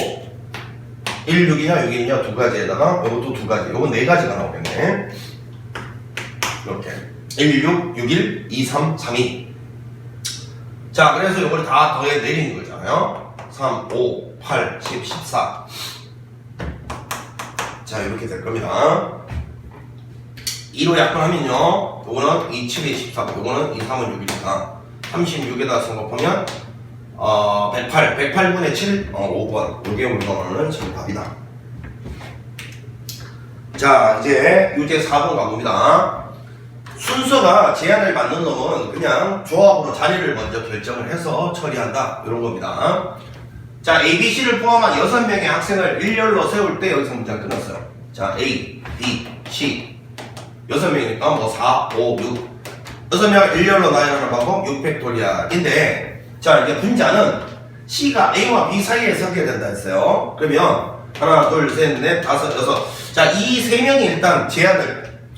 Speaker 1: 1, 6이냐 6이냐 두 가지에다가 요것도 두 가지 요건 네 가지가 나오겠네. 이렇게 1, 6, 6, 1, 2, 3, 3, 2 자, 그래서 이걸 다 더해 내리는 거잖아요. 3, 5, 8, 10, 14. 자, 이렇게 될 겁니다. 2로 약분하면요. 요거는 2, 7에 14, 요거는 2, 3은 6이니까 36에다 선곱하면 108, 108분의 7, 5번. 요게 우리가 원하는 정답이다. 자, 이제 유제 4번 가봅니다. 순서가 제한을 받는 놈은 그냥 조합으로 자리를 먼저 결정을 해서 처리한다. 이런 겁니다. 자, A, B, C를 포함한 6명의 학생을 일렬로 세울 때 여기서 문제가 끝났어요. 자, A, B, C 6명이니까 뭐 4, 5, 6 6명을 일렬로 나열하는 방법 6팩토리얼인데 자, 이제 분자는 C가 A와 B 사이에 서게 된다 했어요. 그러면 하나, 둘, 셋, 넷, 다섯, 여섯 자, 이 3명이 일단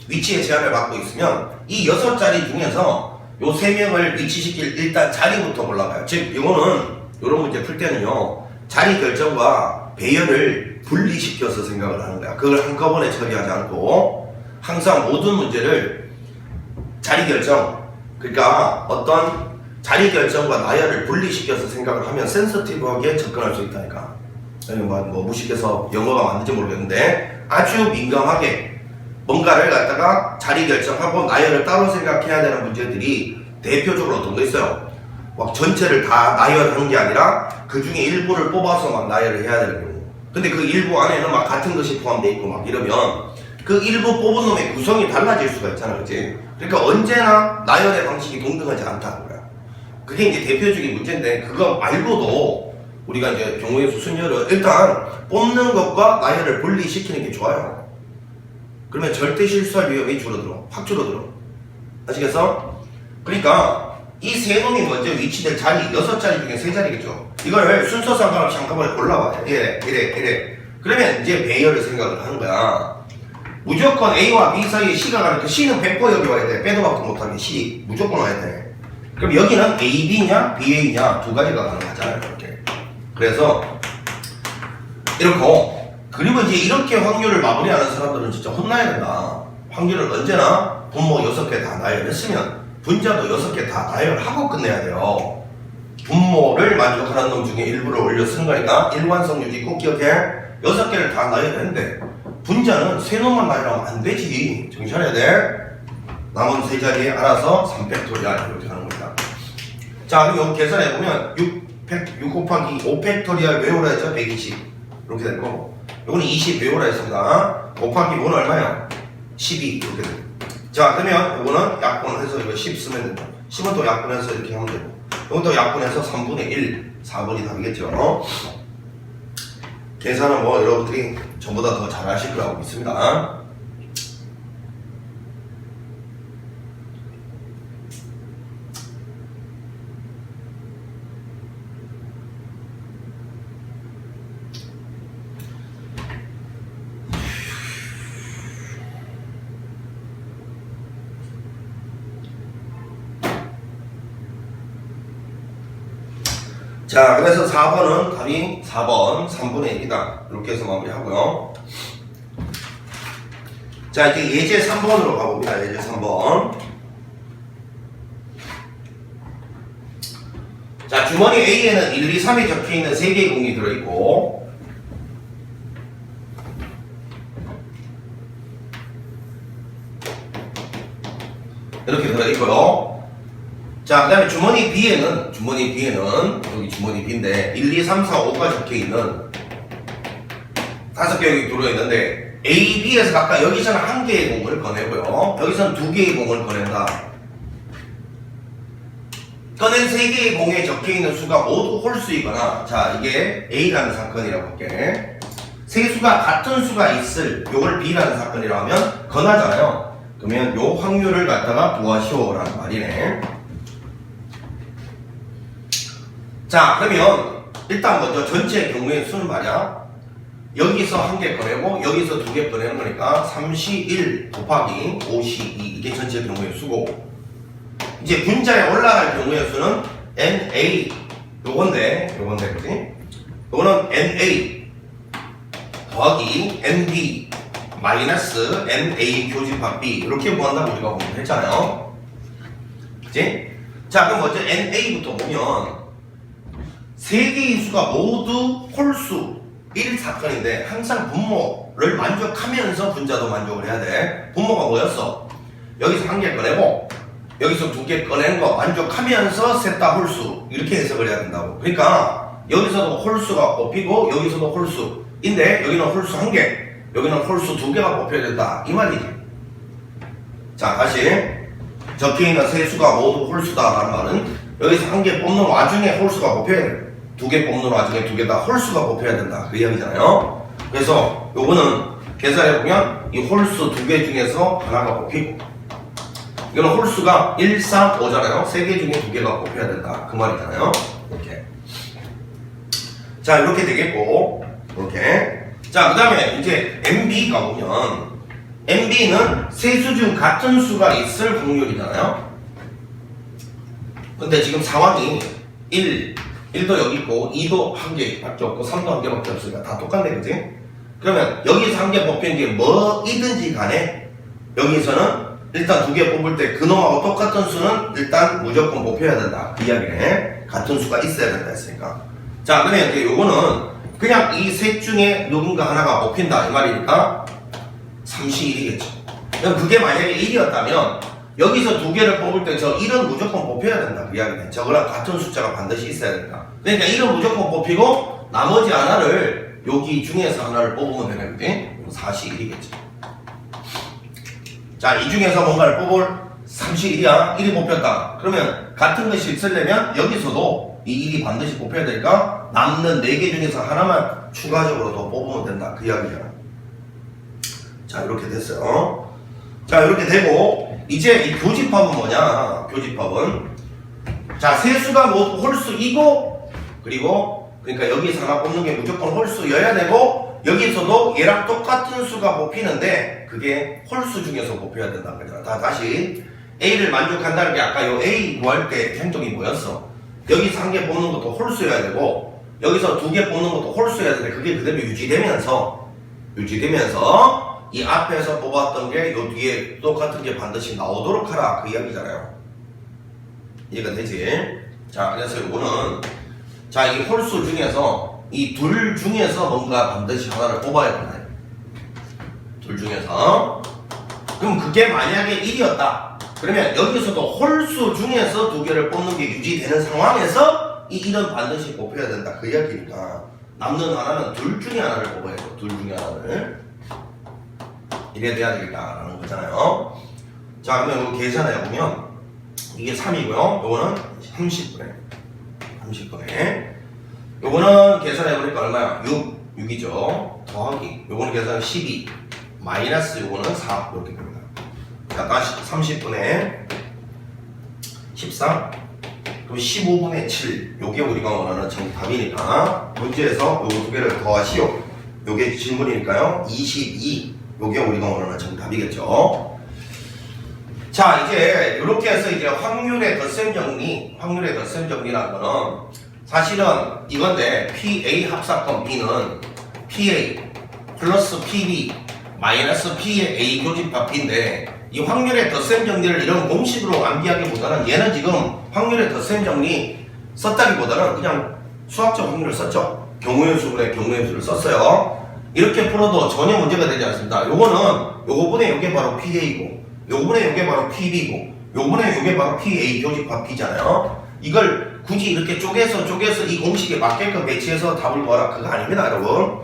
Speaker 1: 위치에 제한을 받고 있으면 이 6자리 중에서 요 3명을 위치시킬 일단 자리부터 골라봐요. 즉 이거는 요런 문제 풀 때는요 자리 결정과 배열을 분리시켜서 생각을 하는 거야. 그걸 한꺼번에 처리하지 않고 항상 모든 문제를 자리 결정 그러니까 어떤 자리 결정과 나열을 분리시켜서 생각을 하면 센서티브하게 접근할 수 있다니까. 뭐 무식해서 영어가 맞는지 모르겠는데 아주 민감하게 뭔가를 갖다가 자리 결정하고 나열을 따로 생각해야 되는 문제들이 대표적으로 어떤 거 있어요? 막 전체를 다 나열하는 게 아니라 그 중에 일부를 뽑아서 막 나열을 해야 되는 경우. 근데 그 일부 안에는 막 같은 것이 포함되어 있고 막 이러면 그 일부 뽑은 놈의 구성이 달라질 수가 있잖아, 그치? 그러니까 언제나 나열의 방식이 동등하지 않다는 거야. 그게 이제 대표적인 문제인데 그거 말고도 우리가 이제 경우의 수 순열을 일단 뽑는 것과 나열을 분리시키는 게 좋아요. 그러면 절대 실수할 위험이 줄어들어. 확 줄어들어. 아시겠어? 그러니까 이 세 놈이 먼저 위치될 자리 6자리 중에 3자리겠죠. 이걸 순서 상관없이 한꺼번에 골라봐요. 이래. 그러면 이제 배열을 생각을 하는 거야. 무조건 A와 B 사이에 C가 가니까 C는 100% 여기 와야 돼. 빼도 박도 못하게 C 무조건 와야 돼. 그럼 여기는 A, B냐 B, A냐 두 가지가 가능하잖아요. 이렇게. 그래서 이렇고 그리고 이제 이렇게 확률을 마무리하는 사람들은 진짜 혼나야 된다. 확률을 언제나 분모 6개 다 나열했으면 분자도 6개 다 나열하고 끝내야 돼요. 분모를 만족하는 놈 중에 일부를 올려 쓰는 거니까 일관성 유지 꼭 기억해. 6개를 다 나열했는데 분자는 3놈만 나열하면 안 되지. 정신 차려야 돼. 남은 3자리에 알아서 3팩토리얼 이렇게 하는 겁니다. 자, 그럼 여기 계산해보면 6 6 곱하기 5 팩토리얼 외우라 했죠? 120 이렇게 될 거고, 요거는 20 외우라 했습니다. 곱하기 5는 얼마야? 12 이렇게 돼요. 자, 그러면 요거는 약분해서 이거 10 쓰면 된다. 10은 또 약분해서 이렇게 하면 되고, 요건 또 약분해서 3분의 1 4번이 답이겠죠. 계산은 뭐 여러분들이 전보다 더 잘하실 거라고 믿습니다. 자, 그래서 4번은 답이 4번 3분의 1이다. 이렇게 해서 마무리하고요. 자, 이제 예제 3번으로 가봅니다. 예제 3번. 자, 주머니 A에는 1, 2, 3이 적혀있는 3개의 공이 들어있고, 이렇게 들어있고요. 자, 그 다음에 주머니 B에는 여기 주머니 B인데 1, 2, 3, 4, 5가 적혀있는 5개 여기 들어있는데, A, B에서 각각 여기서는 1개의 공을 꺼내고요, 여기서는 2개의 공을 꺼낸다. 꺼낸 3개의 공에 적혀있는 수가 모두 홀수이거나, 자, 이게 A라는 사건이라고 할게. 세 수가 같은 수가 있을 요걸 B라는 사건이라고 하면 건하잖아요. 그러면 요 확률을 갖다가 구하시오라는 말이네. 자, 그러면 일단 먼저 전체 경우의 수는 말이야, 여기서 1개 꺼내고 여기서 2개 꺼내는 거니까 3시 1 곱하기 5시 2, 이게 전체 경우의 수고, 이제 분자에 올라갈 경우의 수는 NA 요건데 그지? 요거는 NA 더하기 NB 마이너스 NA 교집합 B 이렇게 구한다고 우리가 공부했잖아요. 그치? 자, 그럼 먼저 NA부터 보면 3개의 수가 모두 홀수 1사건인데 항상 분모를 만족하면서 분자도 만족을 해야 돼. 분모가 뭐였어? 여기서 1개 꺼내고 여기서 2개 꺼내는 거 만족하면서 셋 다 홀수, 이렇게 해석을 해야 된다고. 그러니까 여기서도 홀수가 뽑히고 여기서도 홀수인데 여기는 홀수 1개, 여기는 홀수 2개가 뽑혀야 된다, 이 말이지. 자, 다시 적혀있는 세 수가 모두 홀수다라는 말은 여기서 1개 뽑는 와중에 홀수가 뽑혀야 돼. 2개 뽑는 와중에 2개 다 홀수가 뽑혀야 된다, 그 이야기잖아요. 그래서 요거는 계산해보면 이 홀수 2개 중에서 하나가 뽑히고, 이거는 홀수가 1, 3, 5잖아요. 3개 중에 2개가 뽑혀야 된다, 그 말이잖아요. 이렇게. 자, 이렇게 되겠고, 이렇게. 자, 그 다음에 이제 MB가 보면 MB는 세 수 중 같은 수가 있을 확률이잖아요. 근데 지금 상황이 1도 여기 있고 2도 1개밖에 없고 3도 1개밖에 없으니까 다 똑같네, 그지? 그러면 여기서 1개 뽑힌 게 뭐이든지 간에 여기서는 일단 2개 뽑을 때 그놈하고 똑같은 수는 일단 무조건 뽑혀야 된다, 그 이야기네. 같은 수가 있어야 된다 했으니까. 자, 그러면 이제 요거는 그냥 이 셋 중에 누군가 하나가 뽑힌다, 이 말이니까 3시 1이겠죠. 그럼 그게 만약에 1이었다면 여기서 2개를 뽑을 때 저 1은 무조건 뽑혀야 된다, 그 이야기네. 저거랑 같은 숫자가 반드시 있어야 된다. 그러니까 1은 무조건 뽑히고 나머지 하나를 여기 중에서 하나를 뽑으면 되는데 4시 1이겠죠. 자, 이 중에서 뭔가를 뽑을 3시 1이야. 1이 뽑혔다. 그러면 같은 것이 있으려면 여기서도 이 1이 반드시 뽑혀야 되니까 남는 4개 중에서 하나만 추가적으로 더 뽑으면 된다, 그 이야기잖아. 자, 이렇게 됐어요. 자, 이렇게 되고 이제 이 교집합은 뭐냐? 교집합은 자, 세 수가 모두 홀수이고, 그리고 그러니까 여기서 하나 뽑는 게 무조건 홀수여야 되고, 여기서도 얘랑 똑같은 수가 뽑히는데 그게 홀수 중에서 뽑혀야 된다는 거잖아. 다시 A를 만족한다는 게 아까 요 A 구할 때 행동이 뭐였어? 여기서 1개 뽑는 것도 홀수여야 되고 여기서 2개 뽑는 것도 홀수여야 되는데 그게 그대로 유지되면서 이 앞에서 뽑았던 게 요 뒤에 똑같은 게 반드시 나오도록 하라, 그 이야기잖아요. 이해가 되지? 자, 그래서 이거는 자, 이 홀수 중에서 이 둘 중에서 뭔가 반드시 하나를 뽑아야 된다. 둘 중에서. 그럼 그게 만약에 1이었다. 그러면 여기서도 홀수 중에서 2개를 뽑는 게 유지되는 상황에서 이 1은 반드시 곱해야 된다. 그 이야기니까 남는 하나는 둘 중에 하나를 곱해야 돼요. 둘 중에 하나를. 이래 돼야 되겠다라는 거잖아요. 자, 그러면 이거 계산해보면 이게 3이고요. 요거는 30분에 요거는 계산해보니까 얼마야? 6이죠. 더하기 요거는 계산 12 마이너스 요거는 4 이렇게 됩니다. 자, 다시 30분에 13 그럼 15분의 7 요게 우리가 원하는 정답이니까 문제에서 요 두 개를 더하시오. 요게 질문이니까요. 22 요게 우리가 원하는 정답이겠죠. 자, 이제 이렇게 해서 이제 확률의 덧셈 정리라는 거는 사실은 이건데 PA 합사건 B는 PA 플러스 PB 마이너스 P의 A 교집합 B인데 이 확률의 덧셈 정리를 이런 공식으로 암기하기보다는 얘는 지금 확률의 덧셈 정리 썼다기보다는 그냥 수학적 확률을 썼죠. 경우의 수분의 경우의 수를 썼어요. 이렇게 풀어도 전혀 문제가 되지 않습니다. 요거분의 요게 바로 PA고 요번에 요게 바로 PB고 요번에 요게 바로 PA 교집합 B잖아요. 이걸 굳이 이렇게 쪼개서 이 공식에 맞게끔 배치해서 답을 구하라 그거 아닙니다, 여러분.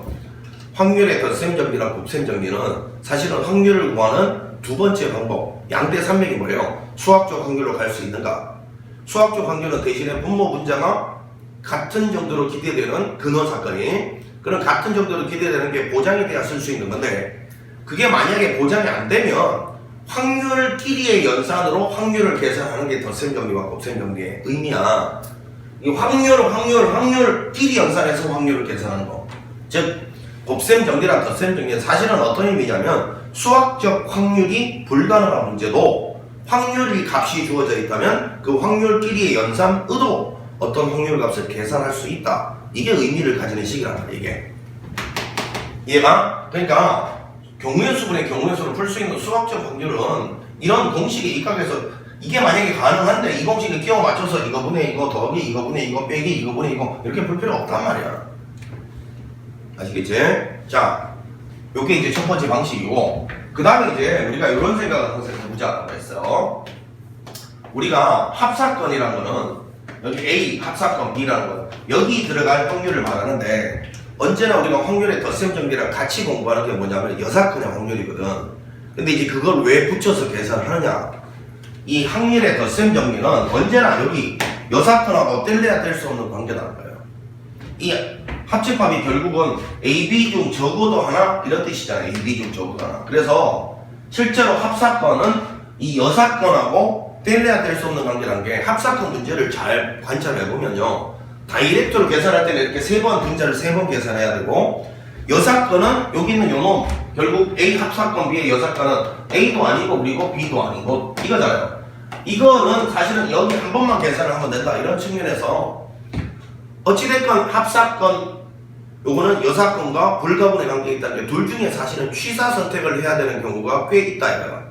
Speaker 1: 확률의 덧셈 정리랑 곱셈 정리는 사실은 확률을 구하는 두 번째 방법. 양대 산맥이 뭐예요? 수학적 확률로 갈 수 있는가? 수학적 확률은 대신에 분모 분자가 같은 정도로 기대되는 근원 사건이 그런 같은 정도로 기대되는 게 보장이 돼야 쓸 수 있는 건데 그게 만약에 보장이 안 되면 확률끼리의 연산으로 확률을 계산하는 게 덧셈 정리와 곱셈 정리의 의미야. 이 확률끼리 연산해서 확률을 계산하는 거. 즉, 곱셈 정리랑 덧셈 정리는 사실은 어떤 의미냐면 수학적 확률이 불가능한 문제도 확률이 값이 주어져 있다면 그 확률끼리의 연산으로 어떤 확률 값을 계산할 수 있다. 이게 의미를 가지는 식이란 말이야, 이게. 이해가? 그러니까 경우의 수분의 경우의 수를 풀 수 있는 수학적 확률은 이런 공식에 입각해서 이게 만약에 가능한데 이 공식에 끼워 맞춰서 이거분의 이거 더하기 이거분의 이거 빼기 이거분의 이거 이렇게 풀 필요 없단 말이야. 아시겠지? 자, 요게 이제 첫 번째 방식이고 그 다음에 이제 우리가 이런 생각을 항상 해보자고 했어요. 우리가 합사건이라는 거는 여기 A 합사건 B라는 거 여기 들어갈 확률을 말하는데 언제나 우리가 확률의 덧셈 정리랑 같이 공부하는 게 뭐냐면 여사건의 확률이거든. 근데 이제 그걸 왜 붙여서 계산을 하느냐? 이 확률의 덧셈 정리는 언제나 여기 여사건하고 뗄래야 뗄 수 없는 관계라는 거예요. 이 합집합이 결국은 AB 중 적어도 하나 이런 뜻이잖아요. AB 중 적어도 하나. 그래서 실제로 합사건은 이 여사건하고 뗄래야 뗄 수 없는 관계라는 게 합사건 문제를 잘 관찰해보면요. 다이렉트로 계산할 때는 이렇게 세 번 분자를 세 번 계산해야 되고 여사건은 여기 있는 요놈 결국 A 합사건 B의 여사건은 A도 아니고 그리고 B도 아니고 이거잖아요. 이거는 사실은 여기 한 번만 계산을 하면 된다 이런 측면에서 어찌됐건 합사건 요거는 여사건과 불가분의 관계에 있다는 게 둘 중에 사실은 취사 선택을 해야 되는 경우가 꽤 있다 이거야.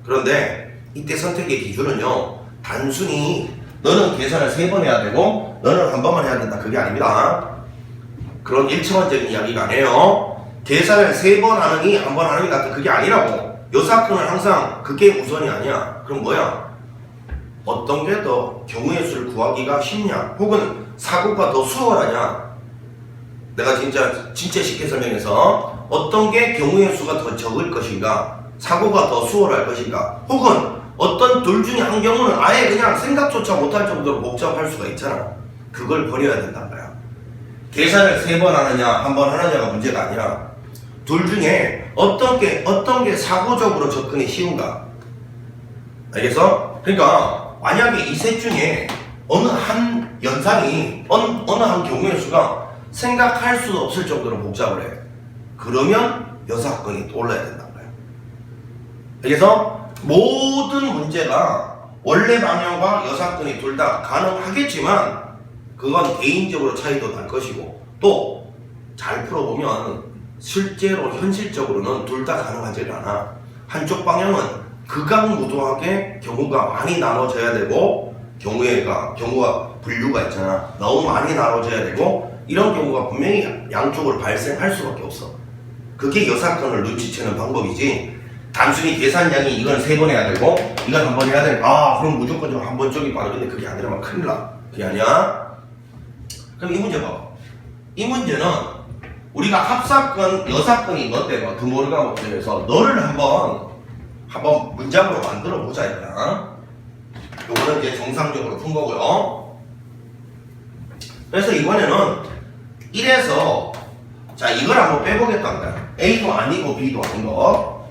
Speaker 1: 그런데 이때 선택의 기준은요 단순히 너는 계산을 세 번 해야 되고 너는 한 번만 해야 된다 그게 아닙니다. 그런 일차원적인 이야기가 아니에요. 계산을 세 번 하느니 한 번 하느니 같은 그게 아니라고. 여사건은 항상 그게 우선이 아니야. 그럼 뭐야? 어떤 게 더 경우의 수를 구하기가 쉽냐 혹은 사고가 더 수월하냐. 내가 진짜 쉽게 설명해서 어떤 게 경우의 수가 더 적을 것인가 사고가 더 수월할 것인가 혹은 어떤 둘 중에 한 경우는 아예 그냥 생각조차 못할 정도로 복잡할 수가 있잖아. 그걸 버려야 된단 말이야. 계산을 세 번 하느냐 한 번 하느냐가 문제가 아니라 둘 중에 어떤 게 사고적으로 접근이 쉬운가. 알겠어? 그러니까 만약에 이 셋 중에 어느 한 연산이 어느 한 경우의 수가 생각할 수 없을 정도로 복잡을 해. 그러면 여사건이 올라야 된단 말이야. 그래서 모든 문제가 원래 방향과 여사건이 둘 다 가능하겠지만 그건 개인적으로 차이도 날 것이고 또 잘 풀어보면 실제로 현실적으로는 둘 다 가능하지 않아. 한쪽 방향은 극악무도하게 경우가 많이 나눠져야 되고 경우가 분류가 있잖아. 너무 많이 나눠져야 되고 이런 경우가 분명히 양쪽으로 발생할 수밖에 없어. 그게 여사건을 눈치채는 방법이지 단순히 계산량이 이건 세 번 해야 되고 이건 한 번 해야 돼. 그럼 무조건 좀 한 번 쪽이 빠르겠네. 그게 아니라면 큰일 나. 그게 아니야. 그럼 이 문제 봐봐. 이 문제는 우리가 합사건, 여사건이 너 때문에 드모르가 목표에서 너를 한번 문장으로 만들어 보자 이거야. 요거는 이제 정상적으로 푼 거고요. 그래서 이번에는 1에서 자 이걸 한번 빼보겠다는 거야. A도 아니고 B도 아닌 거.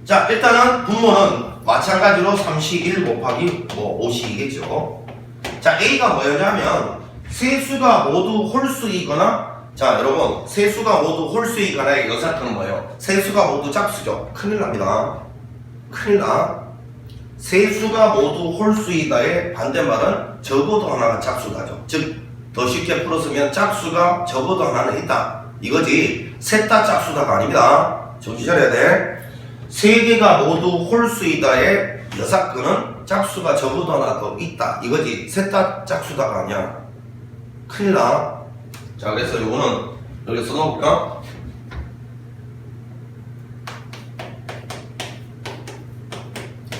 Speaker 1: 자 일단은 분모는 마찬가지로 3시 1 곱하기 뭐 5시이겠죠. 자 A가 뭐였냐면 세수가 모두 홀수이거나 자 여러분 세수가 모두 홀수이거나의 여사건은 뭐예요? 세수가 모두 짝수죠. 큰일 납니다. 큰일 나. 세수가 모두 홀수이다의 반대말은 적어도 하나가 짝수다죠. 즉 더 쉽게 풀었으면 짝수가 적어도 하나는 있다 이거지 셋 다 짝수다가 아닙니다. 정신 차려야 돼. 세 개가 모두 홀수이다의 여사건은 짝수가 적어도 하나 더 있다 이거지 셋 다 짝수다가 아니야. 큰일 나. 자 그래서 요거는 여기 써놓을까?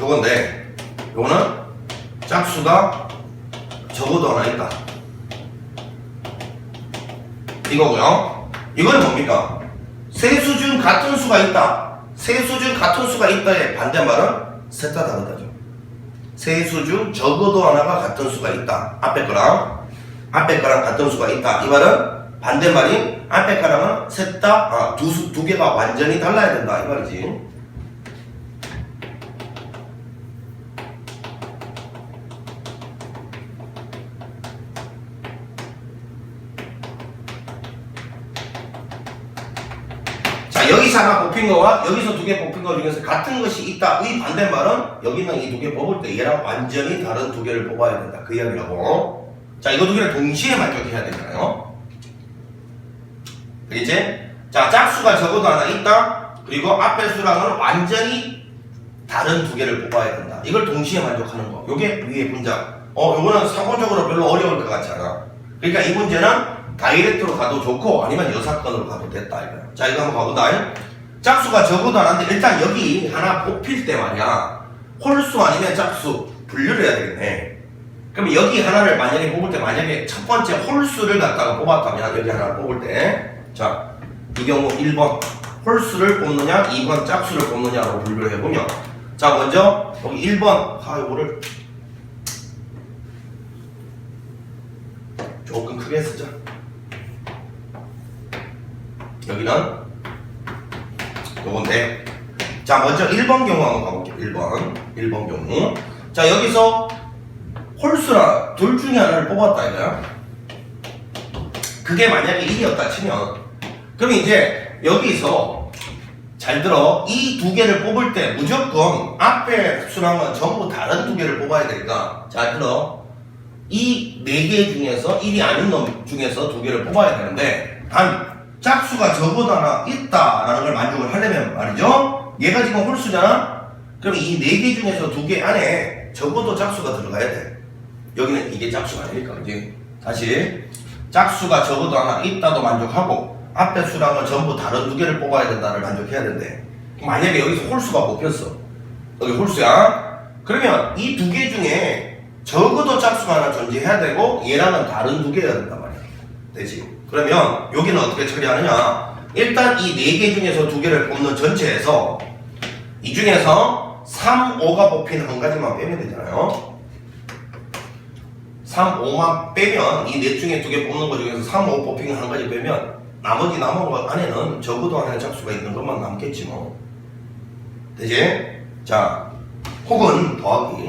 Speaker 1: 요건데 요거는 짝수가 적어도 하나 있다 이거고요. 이거는 뭡니까? 세수 중 같은 수가 있다. 세수 중 같은 수가 있다의 반대말은 셋 다 다르다죠. 세수 중 적어도 하나가 같은 수가 있다. 앞에 거랑 같은 수가 있다. 이 말은 반대말이 앞에 거랑은 셋 다 두 개가 완전히 달라야 된다 이 말이지. 여기서 하나 뽑힌 거와 여기서 두 개 뽑힌 거 중에서 같은 것이 있다. 의 반대말은 여기는 이 두 개 뽑을 때 얘랑 완전히 다른 두 개를 뽑아야 된다. 그 이야기라고. 자, 이거 두 개를 동시에 만족해야 되잖아요. 알겠지? 자, 짝수가 적어도 하나 있다. 그리고 앞에 수랑은 완전히 다른 두 개를 뽑아야 된다. 이걸 동시에 만족하는 거. 요게 위에 문장. 요거는 사고적으로 별로 어려울 것 같지 않아. 그러니까 이 문제는 다이렉트로 가도 좋고 아니면 여사건으로 가도 됐다 이거야. 자 이거 한번 가보자. 짝수가 적어도 하나인데 일단 여기 하나 뽑힐 때 말이야 홀수 아니면 짝수 분류를 해야 되겠네. 그럼 여기 하나를 만약에 뽑을 때 만약에 첫 번째 홀수를 갖다가 뽑았다면 여기 하나 뽑을 때 자 이 경우 1번 홀수를 뽑느냐 2번 짝수를 뽑느냐로 분류를 해보면 자 먼저 여기 1번 이거를 조금 크게 쓰자. 여기는 요건데 자 먼저 1번 경우 한번 가볼게요. 1번 경우 자 여기서 홀수나 둘 중에 하나를 뽑았다 이거야. 그게 만약에 1이었다 치면 그럼 이제 여기서 잘 들어 이 두 개를 뽑을 때 무조건 앞에 수랑은 전부 다른 두 개를 뽑아야 되니까 잘 들어 이 네 개 중에서 1이 아닌 놈 중에서 두 개를 뽑아야 되는데 단 짝수가 적어도 하나 있다라는 걸 만족을 하려면 말이죠. 얘가 지금 홀수잖아. 그럼 이 네 개 중에서 두 개 안에 적어도 짝수가 들어가야 돼. 여기는 이게 짝수가 아니니까 그지? 다시 짝수가 적어도 하나 있다도 만족하고 앞에 수랑은 전부 다른 두 개를 뽑아야 된다를 만족해야 된대. 만약에 여기서 홀수가 뽑혔어. 여기 홀수야. 그러면 이 두 개 중에 적어도 짝수가 하나 존재해야 되고 얘랑은 다른 두 개여야 된단 말이야. 되지? 그러면 여기는 어떻게 처리하느냐? 일단 이 네 개 중에서 두 개를 뽑는 전체에서 이 중에서 3, 5가 뽑힌 한 가지만 빼면 되잖아요. 3, 5만 빼면 이 넷 중에 두 개 뽑는 것 중에서 3, 5 뽑힌 한 가지 빼면 나머지 남은 것 안에는 적어도 하나의 짝수가 있는 것만 남겠지 뭐. 되지? 자, 혹은 더하기.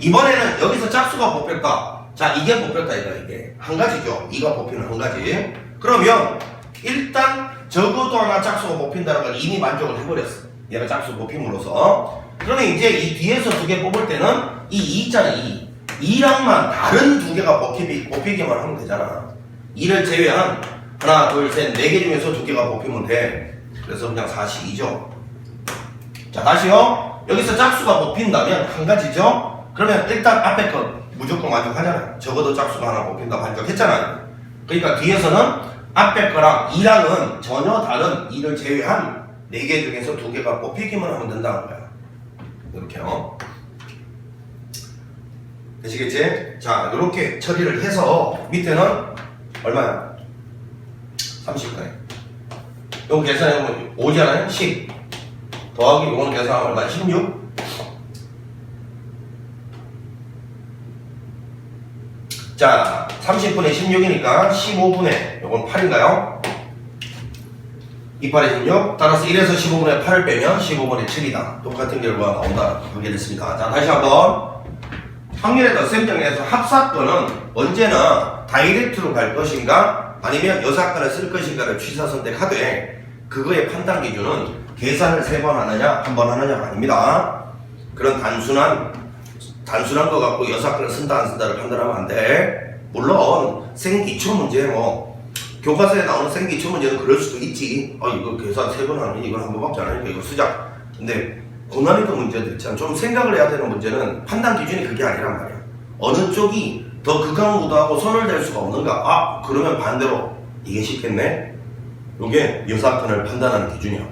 Speaker 1: 이번에는 여기서 짝수가 뽑혔다. 자, 이게 뽑혔다 이게 한 가지죠. 이가 뽑히는 한 가지. 그러면 일단 적어도 하나 짝수가 뽑힌다는 걸 이미 만족을 해버렸어. 얘가 짝수 뽑힘으로써. 그러면 이제 이 뒤에서 두 개 뽑을 때는 이 2 있잖아. 2랑만 다른 두 개가 뽑히기만 하면 되잖아. 2를 제외한 하나, 둘, 셋, 네 개 중에서 두 개가 뽑히면 돼. 그래서 그냥 42죠. 자, 다시요. 여기서 짝수가 뽑힌다면 한 가지죠. 그러면 일단 앞에 거 무조건 만족하잖아요. 적어도 짝수가 하나 뽑힌다 만족했잖아요. 그러니까 뒤에서는 앞에 거랑 2랑은 전혀 다른 2를 제외한 4개 중에서 2개가 뽑히기만 하면 된다는 거야. 이렇게요. 되시겠지? 자, 이렇게 처리를 해서 밑에는 얼마야? 30분에. 이거 계산해보면 5잖아요? 10. 더하기 이거는 계산하면 얼마야? 16? 자, 30분에 16이니까 15분에 이건 8인가요? 28에 16. 따라서 1에서 15분에 8을 빼면 15분에 7이다. 똑같은 결과가 나온다. 하게 됐습니다. 자, 다시 한번. 확률의 덧셈 정리해서 합사건은 언제나 다이렉트로 갈 것인가 아니면 여사건을 쓸 것인가를 취사 선택하되 그거의 판단 기준은 계산을 3번 하느냐 1번 하느냐가 아닙니다. 그런 단순한 거 갖고 여사건을 쓴다 안 쓴다를 판단하면 안 돼. 물론 생기초 문제 교과서에 나오는 생기초 문제는 그럴 수도 있지. 이거 계산 3번 하면 이건 한 번밖에 안 하니까 이거 쓰자. 근데 고난이도 문제들 있잖아. 좀 생각을 해야 되는 문제는 판단 기준이 그게 아니란 말이야. 어느 쪽이 더 극강무도하고 손을 댈 수가 없는가? 그러면 반대로 이게 쉽겠네? 이게 여사건을 판단하는 기준이야.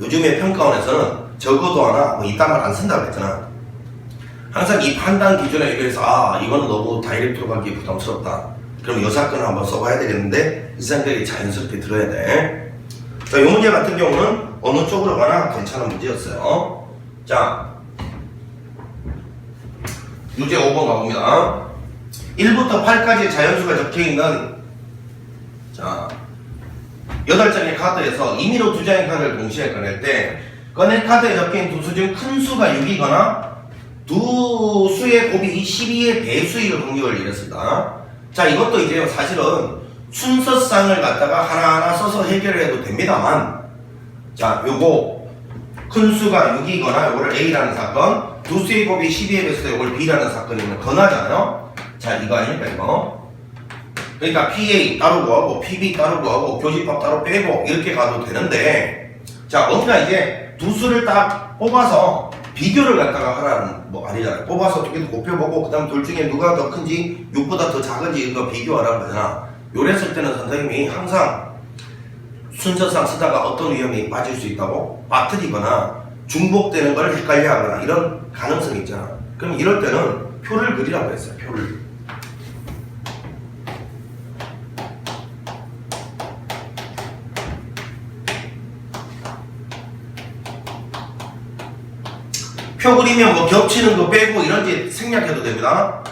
Speaker 1: 요즘에 평가원에서는 적어도 하나 이딴 말 안 쓴다고 했잖아. 항상 이 판단 기준에 의해서 이거는 너무 다이렉트로 가기에 부담스럽다. 그럼 여사건을 한번 써봐야 되겠는데 이 생각이 자연스럽게 들어야 돼. 자, 이 문제 같은 경우는 어느 쪽으로 가나 괜찮은 문제였어요. 자, 유제 5번 가봅니다. 1부터 8까지 자연수가 적혀있는 자 8장의 카드에서 임의로 2장의 카드를 동시에 꺼낼 때 꺼낸 카드에 적혀있는 두 수 중 큰 수가 6이거나 두 수의 곱이 12의 배수일 확률을 이랬습니다. 자, 이것도 이제 사실은 순서상을 갖다가 하나하나 써서 해결해도 됩니다만, 자, 요거 큰 수가 6이거나 요거를 A라는 사건, 두 수의 곱이 12의 배수다 요걸 B라는 사건이면 건하잖아요. 자, 이거 아닙니까 이거? 그러니까 PA 따로 구하고 PB 따로 구하고 교집합 따로 빼고 이렇게 가도 되는데, 자, 뭔가 이제 두 수를 딱 뽑아서 비교를 갖다가 하라는 아니잖아요. 뽑아서 두 개도 곱해보고 그 다음 둘 중에 누가 더 큰지 6보다 더 작은지 이거 비교하라는 거잖아. 요랬을 때는 선생님이 항상 순서상 쓰다가 어떤 위험이 빠질 수 있다고 빠뜨리거나 중복되는 걸 헷갈려 하거나 이런 가능성이 있잖아. 그럼 이럴 때는 표를 그리라고 했어요. 표를. 표 그리면 겹치는 거 빼고 이런지 생략해도 됩니다.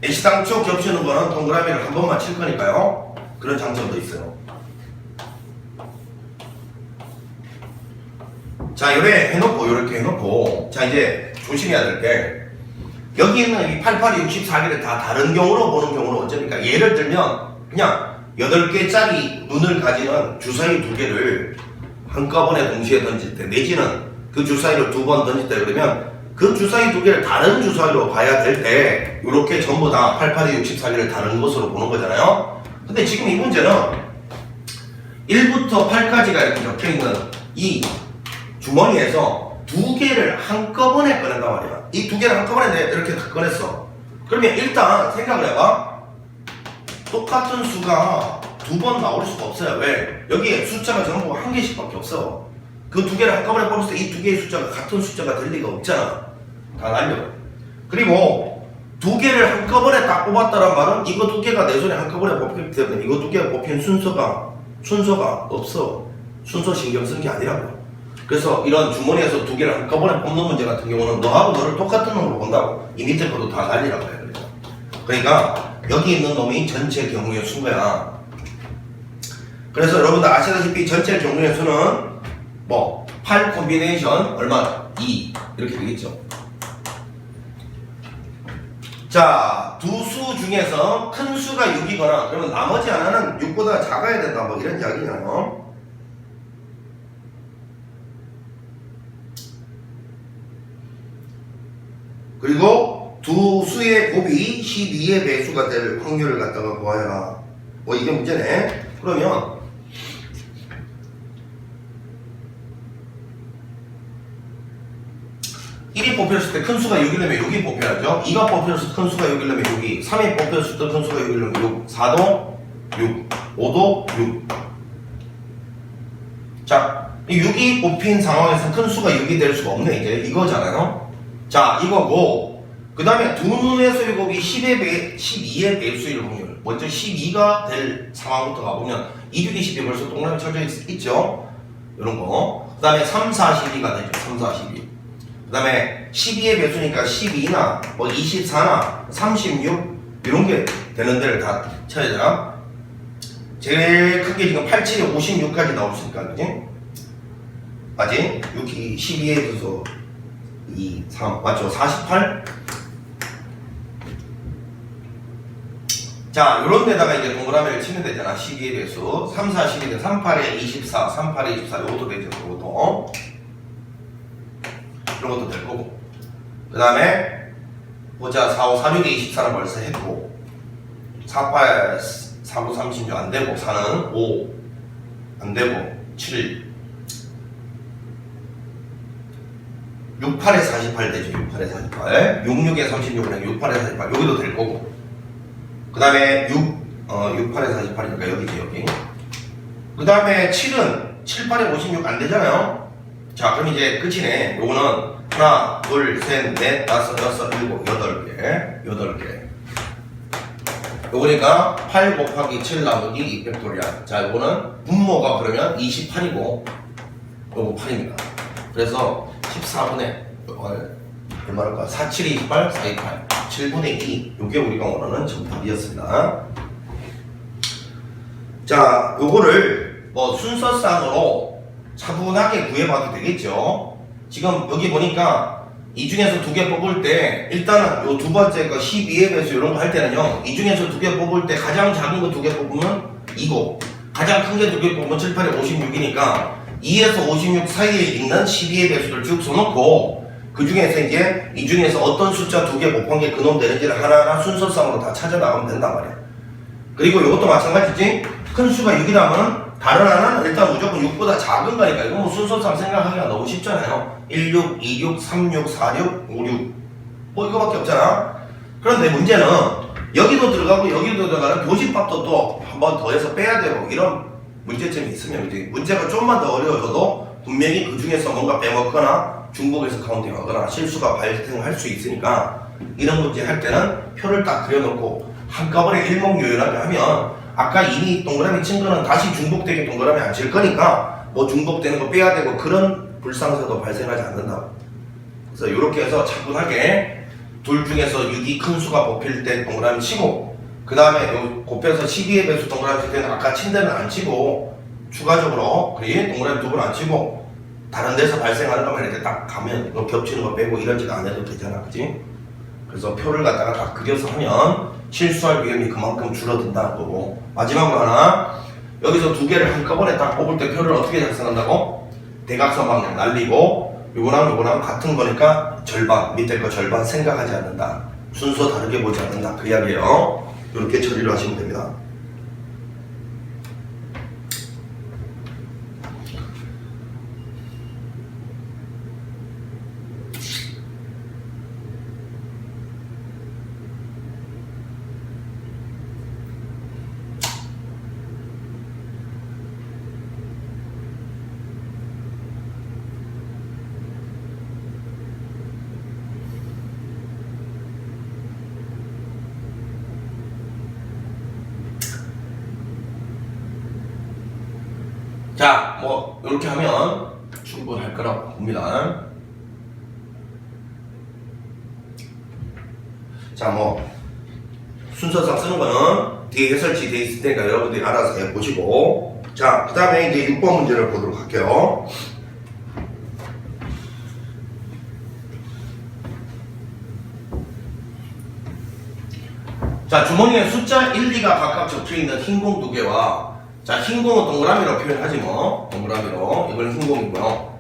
Speaker 1: 애시당초 겹치는 거는 동그라미를 한 번만 칠 거니까요. 그런 장점도 있어요. 자, 요래 해놓고 요렇게 해놓고 자, 이제 조심해야 될 게 여기 있는 이 88, 64개를 다 다른 경우로 보는 경우는 어쩌니까 예를 들면 그냥 8개짜리 눈을 가지는 주사위 2개를 한꺼번에 동시에 던질 때 내지는 그 주사위를 2번 던질 때 그러면 그 주사위 2개를 다른 주사위로 봐야 될 때 이렇게 전부 다 88, 64개를 다른 것으로 보는 거잖아요. 근데 지금 이 문제는 1부터 8까지가 이렇게 적혀있는 이 주머니에서 2개를 한꺼번에 꺼낸단 말이야. 이 2개를 한꺼번에 내가 이렇게 다 꺼냈어. 그러면 일단 생각을 해봐. 똑같은 수가 2번 나올 수가 없어요. 왜? 여기에 숫자가 전부 1개씩밖에 없어. 그 2개를 한꺼번에 뽑았을 때 이 2개의 숫자가 같은 숫자가 될 리가 없잖아. 다 날려. 그리고 2개를 한꺼번에 딱 뽑았다는 말은 이거 2개가 내 손에 한꺼번에 뽑혔기 때문에 이거 2개가 뽑힌 순서가 없어. 순서 신경 쓴 게 아니라고. 그래서 이런 주머니에서 2개를 한꺼번에 뽑는 문제 같은 경우는 너하고 너를 똑같은 놈으로 본다고. 이 밑에 것도 다 날리라고 해요. 그러니까 여기 있는 놈이 전체 경우의 수인 거야. 그래서 여러분들 아시다시피 전체 경우의 수는 8 콤비네이션 얼마? 2 이렇게 되겠죠. 자, 두 수 중에서 큰 수가 6이거나 그러면 나머지 하나는 6보다 작아야 된다 이런 이야기잖아요. 그리고 두 수의 곱이 12의 배수가 될 확률을 갖다가 구하여라. 이게 문제네. 그러면 1이 뽑혔을 때 큰 수가 6이려면 6이 뽑혀야죠. 2가 뽑혔을 때 큰 수가 6이려면 6이, 3이 뽑혔을 때 큰 수가 6이려면 6, 4도 6, 5도 6. 자, 이 6이 뽑힌 상황에서 큰 수가 6이 될 수가 없네. 이제 이거잖아요. 자, 이거고 그 다음에 두 눈의 소유곱이 12의 배수일 확률. 먼저 12가 될 상황부터 가보면 2 6이 12 벌써 동그라미 쳐져 있죠? 이런 거. 그 다음에 3, 4, 12가 되죠. 3, 4, 12. 그 다음에 12의 배수니까 12나 뭐 24나 36 이런 게 되는 데를 다 쳐야 되나? 제일 크게 지금 87에 56까지 나올 수 있으니까, 그지? 맞지? 6이 12에 비해서 2, 3, 맞죠? 48? 자, 요런 데다가 이제 동그라미를 치면 되잖아. 12의 배수. 3, 4, 12에 38에 24, 38에 24. 요것도 되죠. 요것도. 이런 것도 될 거고. 그 다음에, 보자. 4, 5, 4, 6에 24는 벌써 했고. 4, 8, 4, 9, 36 안 되고. 4는 5. 안 되고. 7. 6, 8에 48 되죠. 6, 8에 48. 6, 6에 36은 6, 8에 48. 여기도 될 거고. 그 다음에 6, 8에 48이니까 여기지, 여기. 그 다음에 7은 7, 8에 56 안 되잖아요. 자, 그럼 이제 끝이네. 요거는 하나, 둘, 셋, 넷, 다섯, 여섯, 일곱, 8개. 8개. 요거니까 8 곱하기 7 나누기 2팩토리얼. 자, 요거는 분모가 그러면 28이고, 요거 8입니다. 그래서 14분의, 얼마일까? 4, 7, 28, 4, 28. 7분의 2. 요게 우리가 원하는 정답이었습니다. 자, 요거를 뭐 순서상으로 차분하게 구해봐도 되겠죠. 지금 여기 보니까 이 중에서 두 개 뽑을 때 일단은 요 두 번째 거 12의 배수 이런 거 할 때는요, 이 중에서 두 개 뽑을 때 가장 작은 거 두 개 뽑으면 2고 가장 큰 게 두 개 뽑으면 7, 8에 56이니까 2에서 56 사이에 있는 12의 배수를 쭉 써놓고 그 중에서 이제 이 중에서 어떤 숫자 두 개 곱한 게 그놈 되는지를 하나하나 순서상으로 다 찾아 나가면 된단 말이야. 그리고 이것도 마찬가지지. 큰 수가 6이라면 다른 하나는 일단 무조건 6보다 작은 거니까 이거 뭐 순서상 생각하기가 너무 쉽잖아요. 16, 26, 36, 46, 56 뭐 이거밖에 없잖아. 그런데 문제는 여기도 들어가고 여기도 들어가는 교집합도 또 한 번 더해서 빼야 되고 이런 문제점이 있으면 이제 문제가 좀만 더 어려워져도 분명히 그 중에서 뭔가 빼먹거나 중복해서 카운팅하거나 실수가 발생할 수 있으니까 이런 문제 할 때는 표를 딱 그려놓고 한꺼번에 일목요연하게 하면 아까 이미 동그라미 친 거는 다시 중복되게 동그라미 안 칠 거니까 뭐 중복되는 거 빼야 되고 그런 불상사도 발생하지 않는다고. 그래서 이렇게 해서 차분하게 둘 중에서 6이 큰 수가 뽑힐 때 동그라미 치고 그 다음에 곱해서 12의 배수 동그라미 칠 때는 아까 친 데는 안 치고 추가적으로 그리 동그라미 두 번 안 치고 다른 데서 발생하는 것만 이렇게 딱 가면 겹치는 거 빼고 이런지도 안 해도 되잖아, 그치? 그래서 표를 갖다가 다 그려서 하면 실수할 위험이 그만큼 줄어든다는 거고. 마지막으로 하나, 여기서 두 개를 한꺼번에 딱 뽑을 때 표를 어떻게 작성한다고? 대각선 방향 날리고 요거랑 같은 거니까 절반, 밑에 거 절반 생각하지 않는다. 순서 다르게 보지 않는다. 그 이야기예요. 이렇게 처리를 하시면 됩니다. 자, 뭐 이렇게 하면 충분할 거라고 봅니다. 자, 뭐 순서상 쓰는 거는 뒤에 해설지 돼 있을 테니까 여러분들이 알아서 해보시고. 자, 그 다음에 이제 6번 문제를 보도록 할게요. 자, 주머니에 숫자 1, 2가 각각 적혀있는 흰 공 두 개와, 자, 흰 공은 동그라미로 표현하지 뭐. 동그라미로. 이건 흰 공이고요.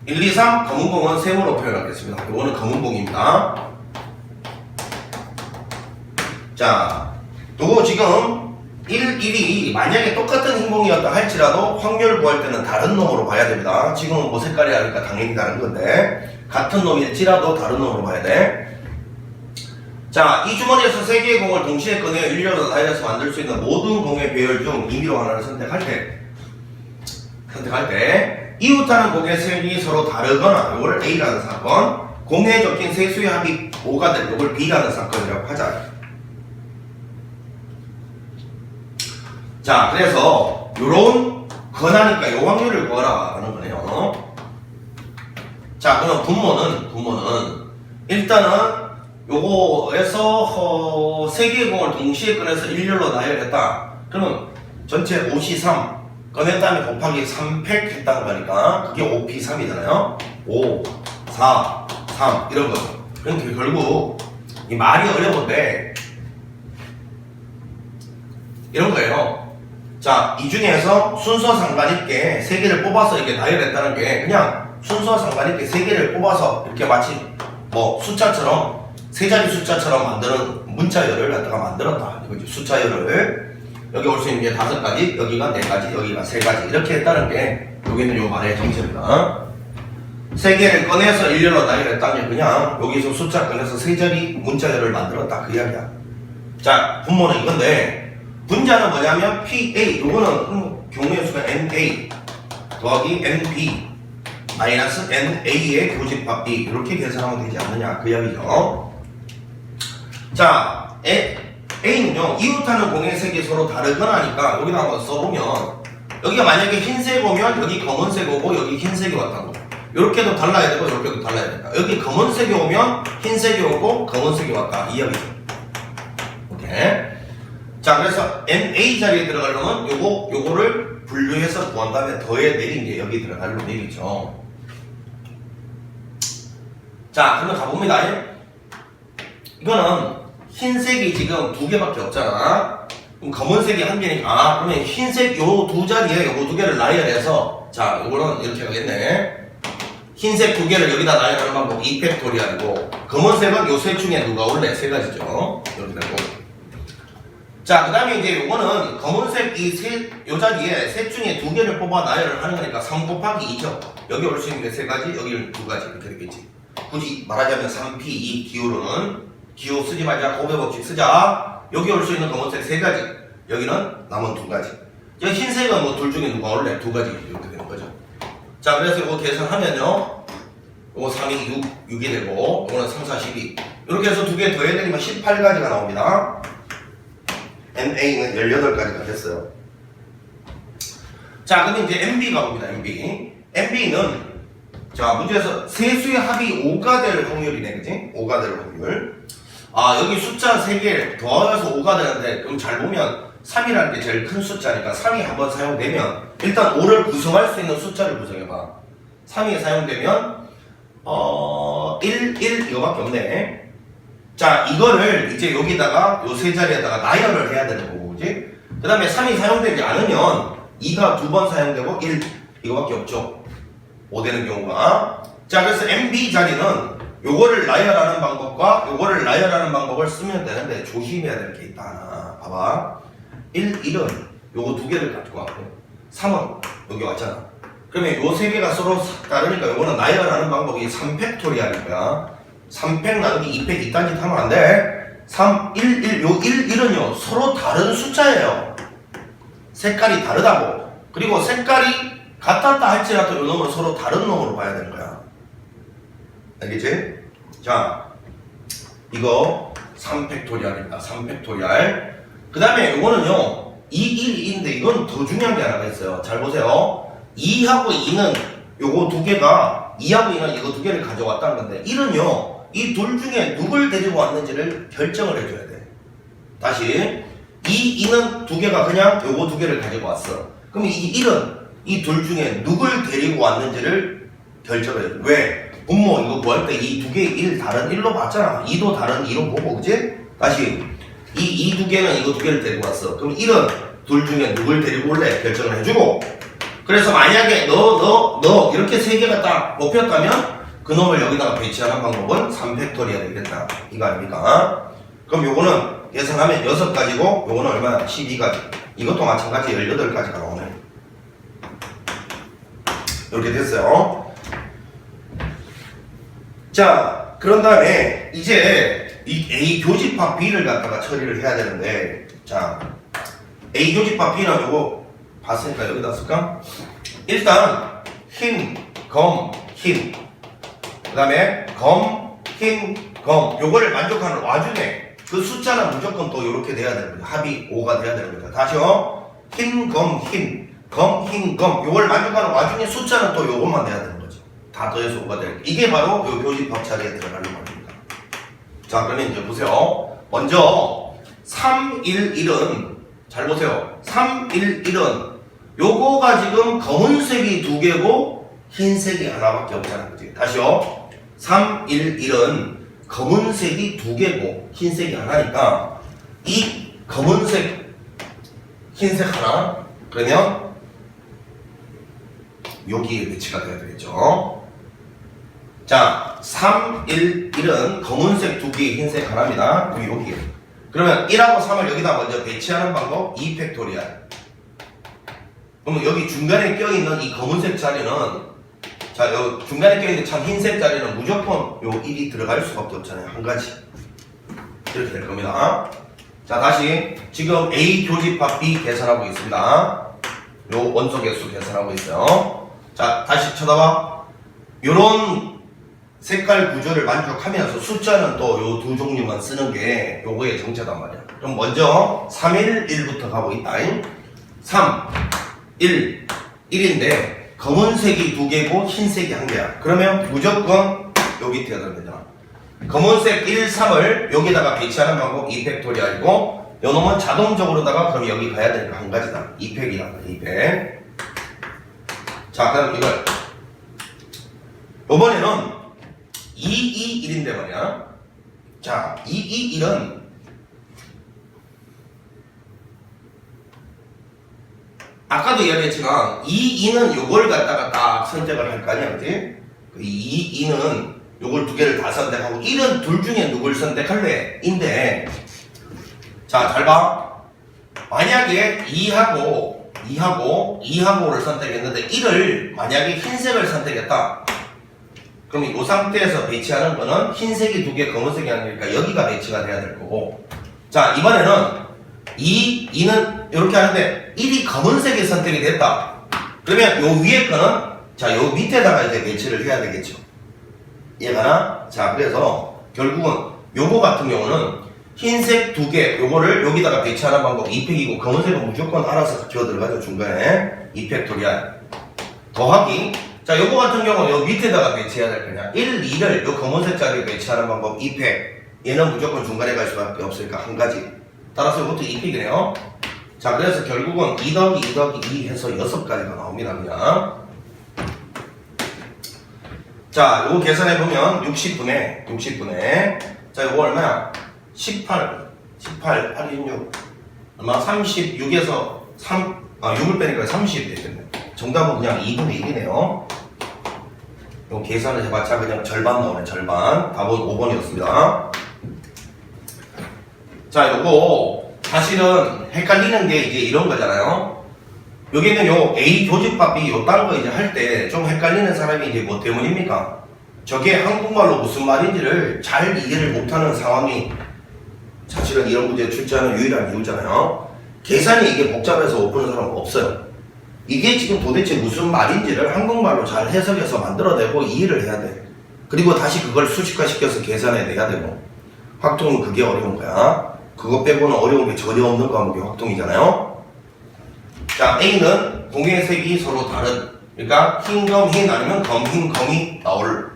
Speaker 1: 1, 2, 3 검은 공은 세모로 표현하겠습니다. 이거는 검은 공입니다. 자, 또 지금 1, 1이 만약에 똑같은 흰 공이었다 할지라도 확률을 구할 때는 다른 놈으로 봐야 됩니다. 지금은 뭐 색깔이 다르니까 당연히 다른 건데 같은 놈일지라도 다른 놈으로 봐야 돼. 자, 이 주머니에서 3개의 공을 동시에 꺼내어 일렬로 나열해서 만들 수 있는 모든 공의 배열 중 임의로 하나를 선택할 때 이웃하는 공의 색이 서로 다르거나 이걸 A라는 사건, 공에 적힌 세 수의 합이 O가 될 요걸 B라는 사건이라고 하자. 자, 그래서 요런 건하니까 요 확률을 구하라 하는 거네요. 자, 그럼 분모는 일단은 요거에서 세 개의 공을 동시에 꺼내서 일렬로 나열했다. 그러면 전체 5C3 꺼낸 다음에 곱하기 3팩 했다는 거니까 그게 5P3이잖아요. 5, 4, 3 이런 거죠. 그러니까 결국 이 말이 어려운데 이런 거예요. 자, 이 중에서 순서 상관있게 세 개를 뽑아서 이렇게 나열했다는 게 그냥 순서 상관있게 세 개를 뽑아서 이렇게 마치 뭐 숫자처럼 세 자리 숫자처럼 만드는 문자열을 갖다가 만들었다. 이거지. 숫자열을 여기 올 수 있는 게 5가지, 여기가 4가지, 여기가 3가지 이렇게 했다는 게 여기는 요 말의 정체입니다. 세 개를 꺼내서 일렬로 나열했다는 게 그냥 여기서 숫자 꺼내서 세 자리 문자열을 만들었다 그 이야기야. 자, 분모는 이건데 분자는 뭐냐면 PA, 요거는 경우의 수가 NA 더하기 NB 마이너스 NA의 교집합 B 이렇게 계산하면 되지 않느냐 그 이야기죠. 자, A는요 이웃하는 공의 색이 서로 다르거나 하니까 여기다 한번 써보면 여기가 만약에 흰색 오면 여기 검은색 오고 여기 흰색이 왔다고 이렇게도 달라야 되고 이렇게도 달라야 된다. 여기 검은색이 오면 흰색이 오고 검은색이 왔다 이 이야기죠. 오케이. 자, 그래서 NA 자리에 들어가려면 요거를 분류해서 구한 다음에 더해 내린 게 여기 들어갈 얘기죠. 자, 그러면 가봅니다. 이거는 흰색이 지금 2개밖에 없잖아. 그럼 검은색이 1개니까 그러면 흰색 요 두 자리에 요거 2개를 나열해서 자, 요거는 이렇게 하겠네. 흰색 2개를 여기다 나열하는 방법 2팩토리알이고 검은색은 요 셋 중에 누가 올래? 3가지죠. 이렇게 되고 자, 그 다음에 이제 요거는 검은색 요 자리에 셋 중에 2개를 뽑아 나열을 하는 거니까 3 곱하기 2죠. 여기 올 수 있는 게 3가지, 여기는 2가지 이렇게 되겠지. 굳이 말하자면 3P2 기호 쓰지 말자. 곱의 법칙 쓰자. 여기 올 수 있는 검은색 3가지, 여기는 남은 2가지. 여기 흰색은 뭐 둘 중에 누가 올래? 2가지 이렇게 되는 거죠. 자, 그래서 이거 계산하면요 요거 3이 6이 되고 요거는 3, 4, 12 이렇게 해서 2개 더해드리면 18가지가 나옵니다. NA는 18가지가 됐어요. 자, 그럼 이제 MB가 봅니다. MB는 자, 문제에서 세수의 합이 5가 될 확률이네, 그지? 5가 될 확률. 아, 여기 숫자 3개 더해서 5가 되는데 그럼 잘 보면 3이라는 게 제일 큰 숫자니까 3이 한번 사용되면 일단 5를 구성할 수 있는 숫자를 구성해봐. 3이 사용되면 1 이거밖에 없네. 자, 이거를 이제 여기다가 요 세 자리에다가 나열을 해야 되는 거고, 그지? 그 다음에 3이 사용되지 않으면 2가 2번 사용되고 1 이거밖에 없죠. 5 되는 경우가. 자, 그래서 MB 자리는 요거를 나열하는 방법과 요거를 나열하는 방법을 쓰면 되는데 조심해야 될 게 있다 하나. 봐봐. 1은 요거 2개를 가지고 왔고 3은 여기 왔잖아. 그러면 요 3개가 서로 다르니까 요거는 나열하는 방법이 3팩토리알일 거야. 3팩 나누기 2팩 이딴 짓 하면 안 돼. 3, 1, 요 1은요 서로 다른 숫자예요. 색깔이 다르다고. 그리고 색깔이 같았다 할지라도 요 놈은 서로 다른 놈으로 봐야 되는 거야. 알겠지? 자, 이거 3팩토리알입니다. 3팩토리알. 그 다음에 요거는요 2, 1, 2인데 이건 더 중요한 게 하나가 있어요. 잘 보세요. 2하고 2는 요거 2개가 2하고 2는 이거 2개를 가져왔다는 건데 1은요 이 둘 중에 누굴 데리고 왔는지를 결정을 해줘야 돼. 다시 2는 2개가 그냥 요거 2개를 가지고 왔어. 그럼 이 1은 이 둘 중에 누굴 데리고 왔는지를 결정을 해줘. 왜? 분모 이거 구할 때 이 2개의 1 다른 1로 봤잖아. 2도 다른 2로 보고, 그치? 다시 이 2개는 이거 2개를 데리고 왔어. 그럼 1은 둘 중에 누굴 데리고 올래? 결정을 해주고, 그래서 만약에 너 이렇게 3개가 딱 뽑혔다면 그놈을 여기다가 배치하는 방법은 3팩토리얼이 되겠다 이거 아닙니까? 그럼 요거는 계산하면 6가지고 요거는 얼마나? 12가지. 이것도 마찬가지 18가지가 나오네. 이렇게 됐어요. 자, 그런 다음에 이제 이 A 교집합 B를 갖다가 처리를 해야 되는데, 자, A 교집합 B는 요거 봤으니까 여기다 쓸까? 일단 힘, 검, 힘. 그 다음에 검, 힘, 검. 요거를 만족하는 와중에 그 숫자는 무조건 또 이렇게 돼야 되는 거죠. 합이 5가 돼야 되는 거죠. 다시요. 흰, 검, 흰, 요걸 만족하는 와중에 숫자는 또 요것만 돼야 되는 거죠. 다 더해서 5가 되는 이게 바로 요 교집합 자리에 들어가는 겁니다. 자, 그러면 이제 보세요. 먼저 3, 1, 1은 잘 보세요. 3, 1, 1은 요거가 지금 검은색이 2개고 흰색이 하나밖에 없잖아요. 그치? 다시요. 3, 1, 1은 검은색이 2개고 흰색이 하나니까 이 검은색, 흰색 하나 그러면 여기에 배치가 돼야 되겠죠. 자, 3, 1, 1은 검은색 2개, 흰색 하나입니다. 그럼 여기에. 그러면 1하고 3을 여기다 먼저 배치하는 방법 2팩토리얼. 그러면 여기 중간에 껴있는 이 검은색 자리는 자, 요 중간에 껴있는 참 흰색 자리는 무조건 요 1이 들어갈 수밖에 없잖아요. 한 가지. 이렇게 될 겁니다. 자, 다시 지금 A 교집합 B 계산하고 있습니다. 요 원소 개수 계산하고 있어요. 자, 다시 쳐다봐. 요런 색깔 구조를 만족하면서 숫자는 또 요 두 종류만 쓰는 게 요거의 정체단 말이야. 그럼 먼저 3, 1, 1부터 가고 있다. 3, 1, 1인데 검은색이 2개고 흰색이 1개야. 그러면 무조건 여기 밑에 들어가야 되잖아. 검은색 1, 3을 여기다가 배치하는 방법 2팩토리얼이고 요 놈은 자동적으로다가 그럼 여기 가야 되니까 한 가지다. 2팩이란다. 2팩. 자, 그럼 이걸 요번에는 2, 2, 1인데 말이야. 자, 2, 2, 1은 아까도 이야기했지만 2, 2는 요걸 갖다가 딱 선택을 할 거 아니야, 그치? 2, 2는 요걸 두 개를 다 선택하고 1은 둘 중에 누굴 선택할래? 인데 자, 잘 봐. 만약에 2하고를 선택했는데 1을 만약에 흰색을 선택했다. 그럼 이 상태에서 배치하는 거는 흰색이 2개, 검은색이 아니니까 여기가 배치가 돼야 될 거고. 자, 이번에는 2는 이렇게 하는데 1이 검은색이 선택이 됐다. 그러면 요 위에 거는 자, 요 밑에다가 이제 배치를 해야 되겠죠. 이해가나? 자, 그래서 결국은 요거 같은 경우는 흰색 2개, 요거를 여기다가 배치하는 방법 2팩이고 검은색은 무조건 알아서 기어 들어가죠. 중간에 2팩토리얼 더하기. 자, 요거 같은 경우는 요 밑에다가 배치해야 될 거냐. 1, 2를 요 검은색 자리에 배치하는 방법 2팩. 얘는 무조건 중간에 갈 수밖에 없으니까 한 가지. 따라서 이것도 2팩이네요. 자, 그래서 결국은 2 더하기 2 더하기 2 해서 6가지가 나옵니다. 그냥. 자, 요거 계산해보면 60분의 자, 요거 얼마야? 18, 8, 26 얼마? 36에서 6을 빼니까 30이 되겠네. 정답은 그냥 2분의 1이네요. 요 계산을 해봤자 그냥 절반 나오네. 절반. 답은 5번이었습니다. 자, 요거 사실은 헷갈리는 게 이제 이런 거잖아요. 여기는 요 A 교집합이 요 딴 거 이제 할 때 좀 헷갈리는 사람이 이제 뭐 때문입니까? 저게 한국말로 무슨 말인지를 잘 이해를 못하는 상황이 사실은 이런 문제 출제하는 유일한 이유잖아요. 계산이 이게 복잡해서 못 푸는 사람은 없어요. 이게 지금 도대체 무슨 말인지를 한국말로 잘 해석해서 만들어내고 이해를 해야 돼. 그리고 다시 그걸 수식화시켜서 계산해내야 되고. 확통은 그게 어려운 거야. 그거 빼고는 어려운 게 전혀 없는 과목이 확통이잖아요. 자, A는 공의 색이 서로 다른, 그러니까 흰, 검, 흰 아니면 검, 흰, 검이 나올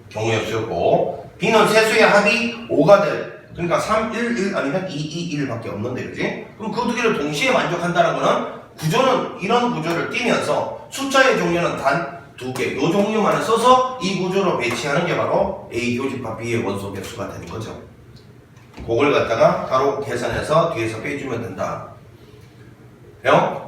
Speaker 1: 경우였었고, B는 세수의 합이 5가 될, 그러니까 3, 1, 1 아니면 2, 2, 1밖에 없는데, 그지? 그럼 그 두 개를 동시에 만족한다는 거는 구조는 이런 구조를 띄면서 숫자의 종류는 단 2개, 요 종류만을 써서 이 구조로 배치하는 게 바로 A 교집합 B의 원소 개수가 되는 거죠. 그걸 갖다가 바로 계산해서 뒤에서 빼주면 된다. 그래요?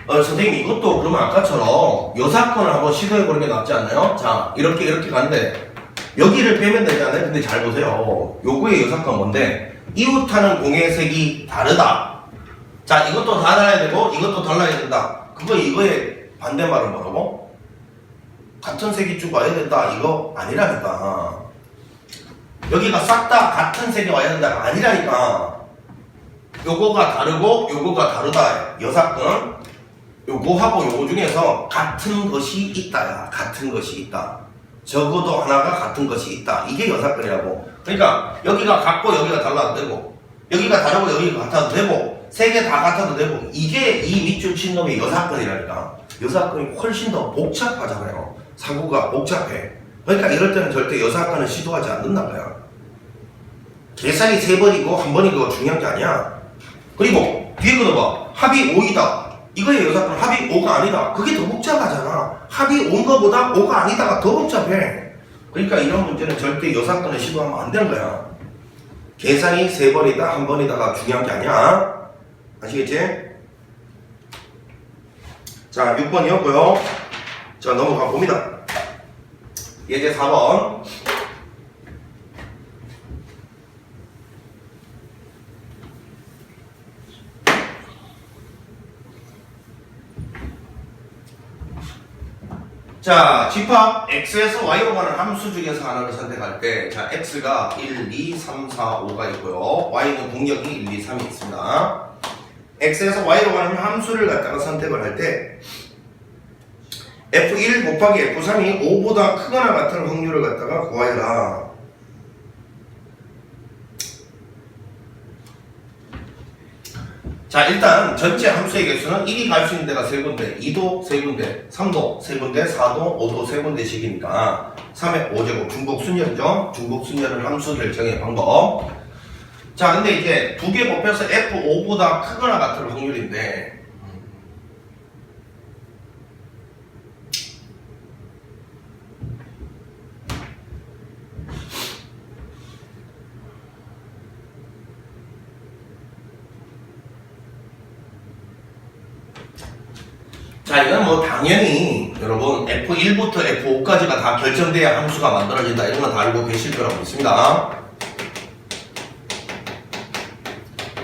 Speaker 1: 선생님 이것도 그러면 아까처럼 요 사건을 한번 시도해보는 게 낫지 않나요? 자, 이렇게 가는데 여기를 빼면 되잖아요. 근데 잘 보세요. 요거의 요 사건 뭔데? 이웃하는 공의 색이 다르다. 자, 이것도 다 달라야 되고 이것도 달라야 된다. 그거 이거의 반대말은 뭐라고? 같은 색이 쭉 와야 된다. 이거 아니라니까. 여기가 싹 다 같은 색이 와야 된다가 아니라니까. 요거가 다르고 요거가 다르다. 요 사건은 요거하고 요거 중에서 같은 것이 있다야. 같은 것이 있다. 적어도 하나가 같은 것이 있다. 이게 여사건이라고. 그러니까 여기가 같고 여기가 달라도 되고 여기가 다르고 여기가 같아도 되고 세 개 다 같아도 되고 이게 이 밑줄 친 놈의 여사건이라니까. 여사건이 훨씬 더 복잡하잖아요. 사고가 복잡해. 그러니까 이럴 때는 절대 여사건을 시도하지 않는단 거야. 계산이 3번이고 1번이고 중요한 게 아니야. 그리고 뒤에 거 봐. 합이 5이다. 이거의 여사건 합이 5가 아니다. 그게 더 복잡하잖아. 합이 5인 거보다 5가 아니다가 더 복잡해. 그러니까 이런 문제는 절대 여사건을 시도하면 안 되는 거야. 계산이 3번이다 1번이다가 중요한 게 아니야. 아시겠지? 자 6번이었고요. 자 넘어가 봅니다. 예제 4번. 자, 집합 x에서 y로 가는 함수 중에서 하나를 선택할 때, 자, x가 1, 2, 3, 4, 5가 있고요. y는 공역이 1, 2, 3이 있습니다. x에서 y로 가는 함수를 갖다가 선택을 할 때, f1 곱하기 f3이 5보다 크거나 같은 확률을 갖다가 구하여라. 자, 일단 전체 함수의 개수는 1이 갈 수 있는 데가 3군데, 2도 3군데, 3도 3군데, 4도, 5도 3군데씩이니까 3의 5제곱 중복순열이죠. 중복순열은 함수 결정의 방법. 자, 근데 이제 두 개 곱해서 F5보다 크거나 같은 확률인데 자, 이건 뭐 당연히 여러분 F1부터 F5까지가 다 결정돼야 함수가 만들어진다. 이런 건 다 알고 계실 거라고 믿습니다.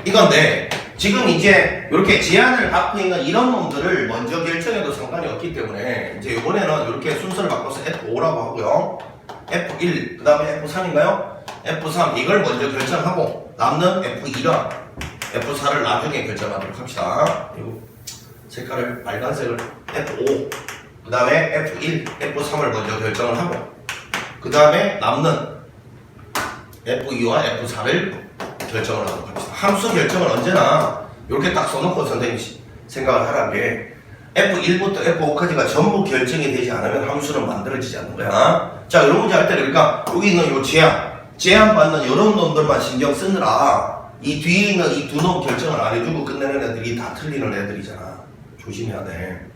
Speaker 1: 이건데 지금 이제 이렇게 제한을 받고 있는 이런 놈들을 먼저 결정해도 상관이 없기 때문에 이제 이번에는 이렇게 순서를 바꿔서 F5라고 하고요. F1 그 다음에 F3인가요? F3 이걸 먼저 결정하고 남는 F2랑 F4를 나중에 결정하도록 합시다. 그리고 색깔을 빨간색을 F5 그 다음에 F1, F3을 먼저 결정을 하고 그 다음에 남는 F2와 F4를 결정을 하도록 합시다. 함수 결정을 언제나 이렇게 딱 써놓고 선생님이 생각을 하라는 게 F1부터 F5까지가 전부 결정이 되지 않으면 함수는 만들어지지 않는 거야. 자, 이런 문제 할 때 그러니까 여기 있는 요 제한 받는 이런 놈들만 신경 쓰느라 이 뒤에 있는 이 두 놈 결정을 안 해주고 끝내는 애들이 다 틀리는 애들이잖아. 조심해야 돼.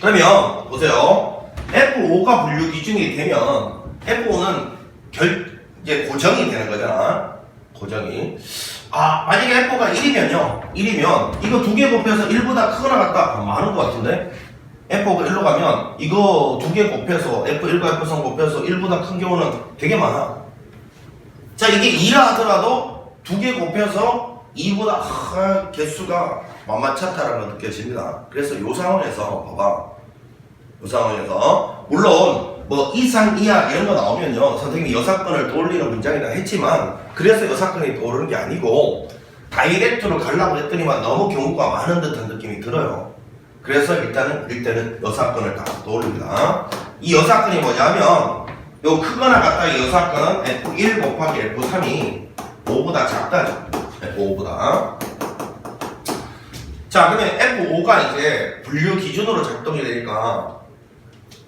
Speaker 1: 그러면 보세요. F5가 분류 기준이 되면 F5는 이제 고정이 되는 거잖아. 고정이. 아, 만약에 F가 1이면요. 1이면 이거 두 개 곱해서 1보다 크거나 같다. 많은 것 같은데? F가 1로 가면 이거 두 개 곱해서 F1과 F3 곱해서 1보다 큰 경우는 되게 많아. 자, 이게 2라 하더라도 두 개 곱해서 2보다 개수가 만만치 않다라는 걸 느껴집니다. 그래서 요 상황에서 봐봐. 요 상황에서 물론 뭐 이상 이하 이런 거 나오면요 선생님이 여사건을 떠올리는 문장이라 했지만 그래서 여사건이 떠오르는 게 아니고 다이렉트로 가려고 했더니만 너무 경우가 많은 듯한 느낌이 들어요. 그래서 일단은 여사건을 다 떠올립니다. 이 여사건이 뭐냐면 요 크거나 같다 이 여사건은 F1 곱하기 F3이 5보다 작다죠. F5보다. 자, 그러면 F5가 이제 분류 기준으로 작동이 되니까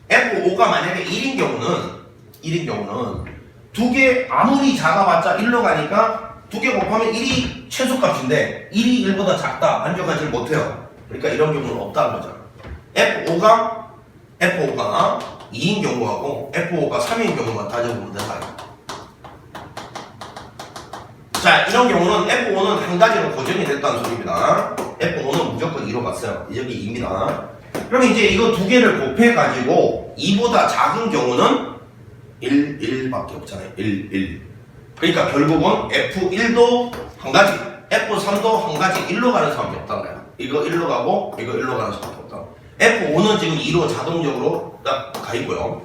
Speaker 1: F5가 만약에 1인 경우는 두 개 아무리 작아봤자 1로 가니까 두 개 곱하면 1이 최소값인데 1이 1보다 작다. 만족하지 못해요. 그러니까 이런 경우는 없다는 거죠. F5가 2인 경우하고 F5가 3인 경우만 따져보면 된다. 자, 이런 경우는 F5는 한 가지로 고정이 됐다는 소리입니다. F5는 무조건 2로 갔어요. 여기 2입니다. 그러면 이제 이거 두 개를 곱해가지고 2보다 작은 경우는 1밖에 없잖아요. 1. 그러니까 결국은 F1도 한 가지, F3도 한 가지 1로 가는 수밖에 없다는 거야. 이거 1로 가고 이거 1로 가는 수밖에 없다. F5는 지금 2로 자동적으로 딱 가 있고요.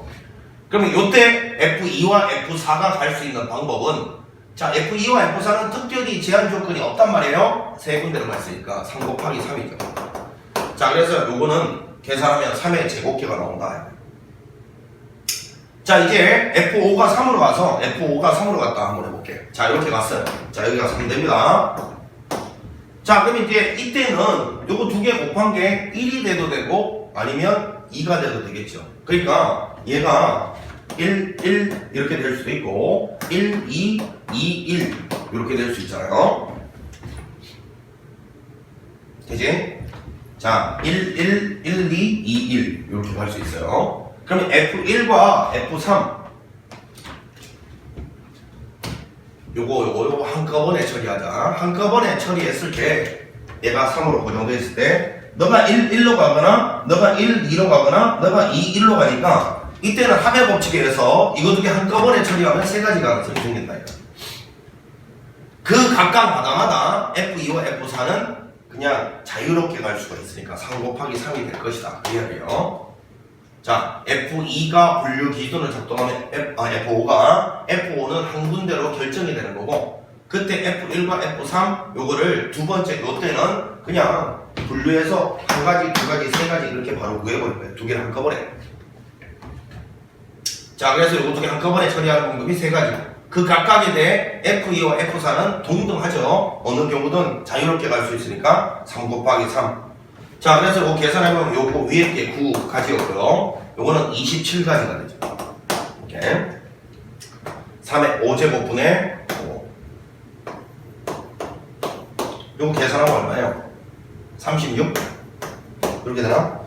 Speaker 1: 그러면 요때 F2와 F4가 갈 수 있는 방법은 자, F2와 F4는 특별히 제한 조건이 없단 말이에요. 세 군데로 갔으니까 3 곱하기 3이죠. 자, 그래서 요거는 계산하면 3의 제곱계가 나온다. 자, 이제 F5가 3으로 가서 F5가 3으로 갔다 한번 해볼게. 자, 이렇게 갔어요. 자, 여기가 3 됩니다. 자, 그럼 이제 이때는 요거 두 개 곱한 게 1이 돼도 되고 아니면 2가 돼도 되겠죠. 그러니까 얘가 1, 1 이렇게 될 수도 있고 1, 2, 2, 1 이렇게 될 수 있잖아요. 되지? 자, 1, 1, 1, 2, 2, 1 이렇게 갈 수 있어요. 그러면 F1과 F3 요거 한꺼번에 처리하자. 한꺼번에 처리했을 때 얘가 3으로 고정되어 있을 때 너가 1, 1로 가거나 너가 1, 2로 가거나 너가 2, 1로 가니까 이때는 합의 법칙에 의해서 이거 두 개 한꺼번에 처리하면 세 가지 가능성이 생긴다. 그 각각 마다마다 F2와 F4는 그냥 자유롭게 갈 수가 있으니까 3 곱하기 3이 될 것이다. 그 이야기예요. 자, F2가 분류 기준을 작동하면 F5가 F5는 한 군데로 결정이 되는 거고 그때 F1과 F3 요거를 두 번째 요때는 그냥 분류해서 한 가지, 두 가지, 세 가지 이렇게 바로 구해버릴 거예요. 두 개를 한꺼번에. 자, 그래서 요거 두 개 한꺼번에 처리하는 방법이 세 가지. 그 각각에 대해 F2와 F4는 동등하죠. 어느 경우든 자유롭게 갈 수 있으니까 3 곱하기 3. 자, 그래서 이거 계산해보면 요거 위에 게 9가지였고요. 요거는 27가지가 되죠. 이렇게. 3의 5제곱분의 5. 요거 계산하면 얼마예요? 36? 이렇게 되나?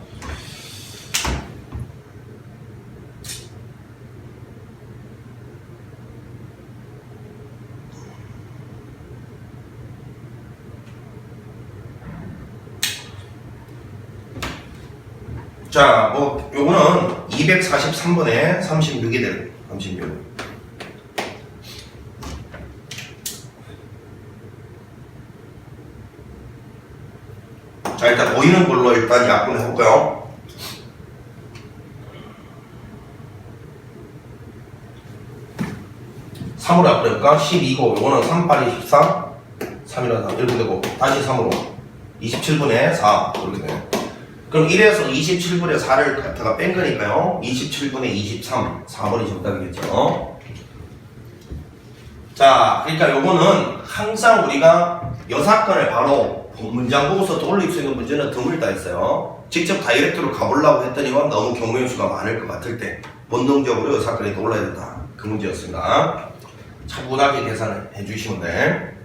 Speaker 1: 자, 뭐 요거는 243분의 36이 되는 36. 자, 일단 보이는 걸로 일단 약분해 볼까요? (3으로) 약분해볼까? 12고 요거는 3, 8이 14 3이라 3 이렇게 되고 다시 3으로 27분의 4 이렇게 돼요. 그럼 1에서 27분의 4를 갖다가 뺀 거니까요. 27분의 23, 4번이 정답이겠죠. 자, 그러니까 요거는 항상 우리가 요 사건을 바로 문장 보고서 올릴 수 있는 문제는 드물다 했어요. 직접 다이렉트로 가보려고 했더니만 너무 경우의 수가 많을 것 같을 때 본능적으로 요 사건이 떠올라야 된다. 그 문제였습니다. 차분하게 계산을 해주시면 돼.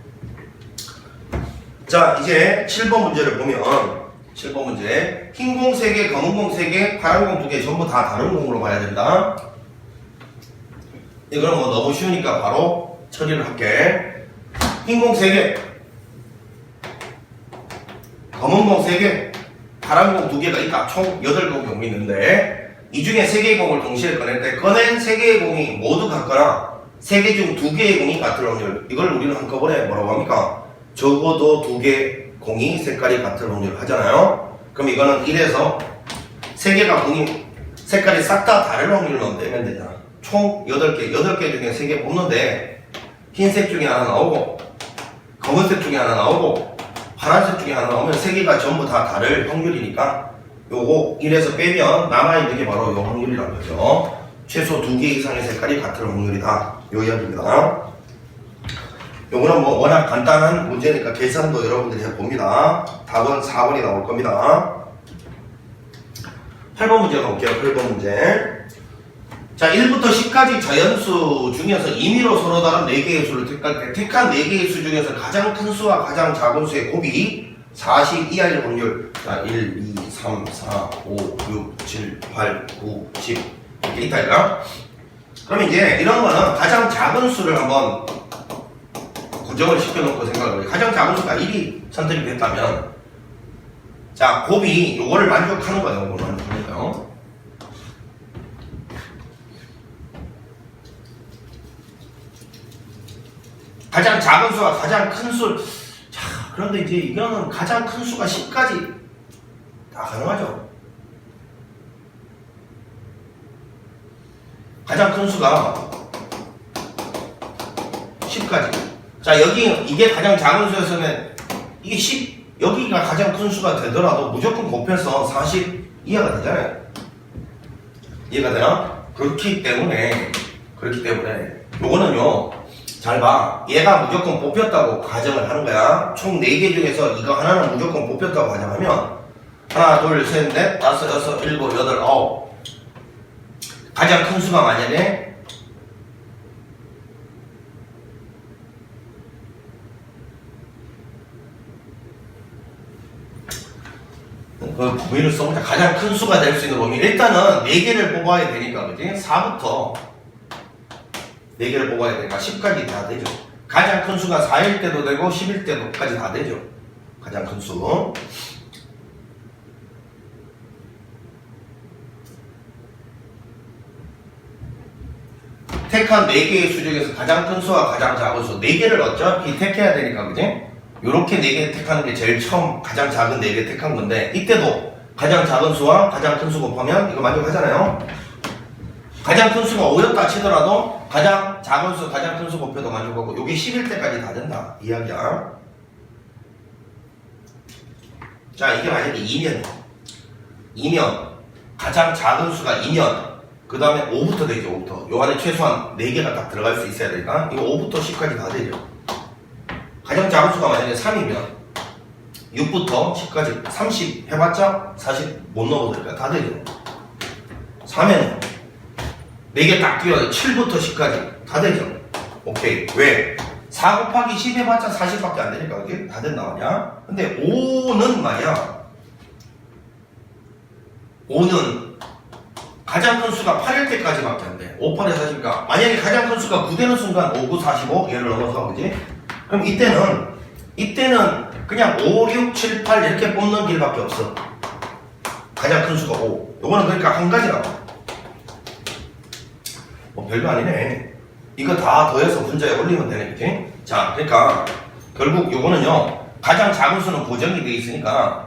Speaker 1: 자, 이제 7번 문제를 보면 7번 문제 흰 공 3개, 검은 공 3개, 파란 공 2개 전부 다 다른 공으로 봐야 된다. 이거는 뭐 너무 쉬우니까 바로 처리를 할게. 흰 공 3개, 검은 공 3개, 파란 공 2개가 있다. 총 8개 공이 있는데 이 중에 3개의 공을 동시에 꺼낼 때 꺼낸 3개의 공이 모두 같거나 3개 중 2개의 공이 같을 확률, 이걸 우리는 한꺼번에 뭐라고 합니까? 적어도 2개 공이 색깔이 같은 확률을 하잖아요. 그럼 이거는 1에서 3개가 공이 색깔이 싹 다 다른 확률로 내면 되잖아. 총 8개 중에 3개 뽑는데 흰색 중에 하나 나오고 검은색 중에 하나 나오고 파란색 중에 하나 나오면 3개가 전부 다 다를 확률이니까 요거 1에서 빼면 남아있는 게 바로 요 확률이란 거죠. 최소 2개 이상의 색깔이 같은 확률이다. 요 이야기입니다. 요거는 뭐 워낙 간단한 문제니까 계산도 여러분들이 해봅니다. 답은 4번이 나올 겁니다. 8번 문제 가볼게요. 8번 문제. 자, 1부터 10까지 자연수 중에서 임의로 서로 다른 4개의 수를 택할 때 택한 4개의 수 중에서 가장 큰 수와 가장 작은 수의 곱이 40 이하일 확률. 자, 1, 2, 3, 4, 5, 6, 7, 8, 9, 10 이렇게 있다 이가. 그럼 이제 이런 거는 가장 작은 수를 한번 고정을 시켜놓고 생각을 해요. 가장 작은 수가 1이 선택이 됐다면 자, 곱이 요거를 만족하는 거예요. 요거를 만족하는 거예요. 가장 작은 수와 가장 큰 수. 자, 그런데 이제 이거는 가장 큰 수가 10까지 다 가능하죠. 가장 큰 수가 10까지. 자, 여기 이게 가장 작은 수였으면 이게 10 여기가 가장 큰 수가 되더라도 무조건 곱해서 40 이하가 되잖아요. 이해가 되나? 그렇기 때문에 요거는요, 잘 봐. 얘가 무조건 뽑혔다고 가정을 하는 거야. 총 4개 중에서 이거 하나는 무조건 뽑혔다고 가정하면 하나, 둘, 셋, 넷, 다섯, 여섯, 일곱, 여덟, 아홉. 가장 큰 수가 만약에 그 범위를 써보자. 가장 큰 수가 될 수 있는 범위. 일단은 4개를 뽑아야 되니까, 그지? 4부터 4개를 뽑아야 되니까 10까지 다 되죠. 가장 큰 수가 4일 때도 되고 10일 때도까지 다 되죠. 가장 큰 수. 택한 4개의 수 중에서 가장 큰 수와 가장 작은 수 4개를 어차피 택해야 되니까, 그지? 요렇게 4개 택하는 게 제일 처음 가장 작은 4개 택한 건데, 이때도 가장 작은 수와 가장 큰 수 곱하면 이거 만족하잖아요. 가장 큰 수가 5였다 치더라도 가장 작은 수, 가장 큰 수 곱해도 만족하고, 요게 10일 때까지 다 된다 이야기야. 자, 이게 만약에 2면 가장 작은 수가 2면 그 다음에 5부터 되죠. 5부터 요 안에 최소한 4개가 딱 들어갈 수 있어야 되니까 이거 5부터 10까지 다 되죠. 가장 작은 수가 만약에 3이면 6부터 10까지 30 해봤자 40 못 넘어서니까 다 되죠. 4면 4개 딱 끼워야 7부터 10까지 다 되죠. 오케이. 왜? 4 곱하기 10 해봤자 40밖에 안 되니까 그게 다 된다 말이야. 근데 5는 말이야. 5는 가장 큰 수가 8일 때까지밖에 안 돼. 5, 8에 40이니까 만약에 가장 큰 수가 9 되는 순간 5, 9, 45 얘를 넘어서 그지? 그럼 이때는 그냥 5, 6, 7, 8 이렇게 뽑는 길밖에 없어. 가장 큰 수가 5. 요거는 그러니까 한 가지라고. 뭐 별거 아니네. 이거 다 더해서 분자에 올리면 되네, 그치? 자, 그러니까 결국 요거는요, 가장 작은 수는 고정이 돼 있으니까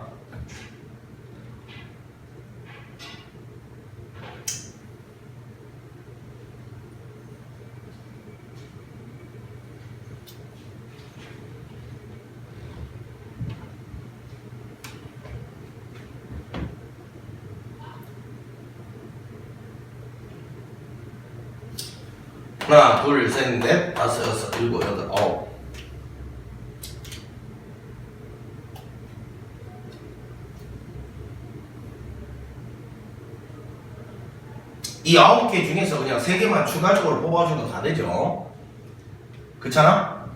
Speaker 1: 하나, 둘, 셋, 넷, 다섯, 여섯, 일곱, 여덟, 아홉. 이 9개 중에서 그냥 3개만 추가적으로 뽑아주면 다 되죠. 그렇잖아?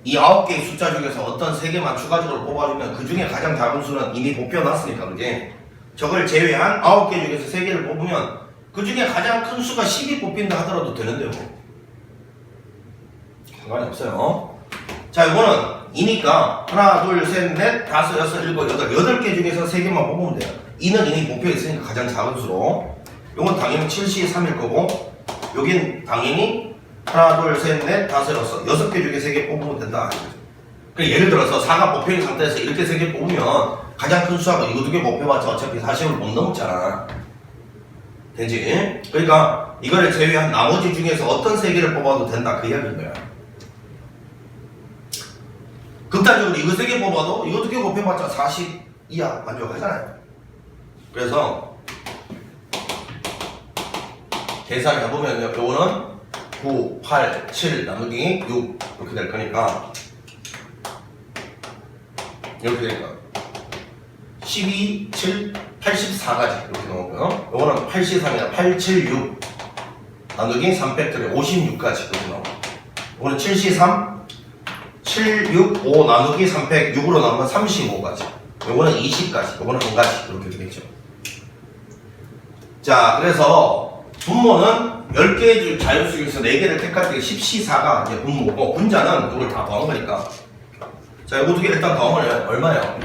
Speaker 1: 이 9개의 숫자 중에서 어떤 3개만 추가적으로 뽑아주면 그 중에 가장 작은 수는 이미 뽑혀놨으니까, 그지? 저걸 제외한 9개 중에서 3개를 뽑으면 그 중에 가장 큰 수가 10이 뽑힌다 하더라도 되는데요. 상관이 없어요. 자, 이거는 2니까 하나, 둘, 셋, 넷, 다섯, 여섯, 일곱, 여덟 8개 중에서 3개만 뽑으면 돼요. 2는 이미 뽑혀있으니까 가장 작은 수로. 요건 당연히 7시 3일 거고, 여긴 당연히 하나, 둘, 셋, 넷, 다섯, 여섯 6개 중에 3개 뽑으면 된다. 그러니까 예를 들어서 4가 뽑혀있는 상태에서 이렇게 3개 뽑으면 가장 큰 수하고 이거 2개 뽑혀봤자 어차피 40을 못 넘잖아. 되지? 그러니까 이거를 제외한 나머지 중에서 어떤 3개를 뽑아도 된다 그 이야기인 거야. 극단적으로 이거 3개 뽑아도 이거 2개 곱해봤자 40 이하 만족하잖아요. 그래서 계산해보면 요거는 9, 8, 7 나누기 6 이렇게 될 거니까 이렇게 되니까 12, 7, 84까지 이렇게 나오고요. 요거는 83이나 8, 7, 6 나누기 3팩토리 56까지 이렇게 나오고, 요거는 7C 3 7, 6, 5 나누기 3팩 6으로 나오면 35까지, 요거는 20까지, 요거는 한 가지 이렇게 되겠죠. 자, 그래서 분모는 10개의 자연수 중에서 4개를 택할 때 10C4가 이제 분모고, 분자는 이걸 다 더한 거니까. 자, 요거 2개 일단 더하면 얼마예요?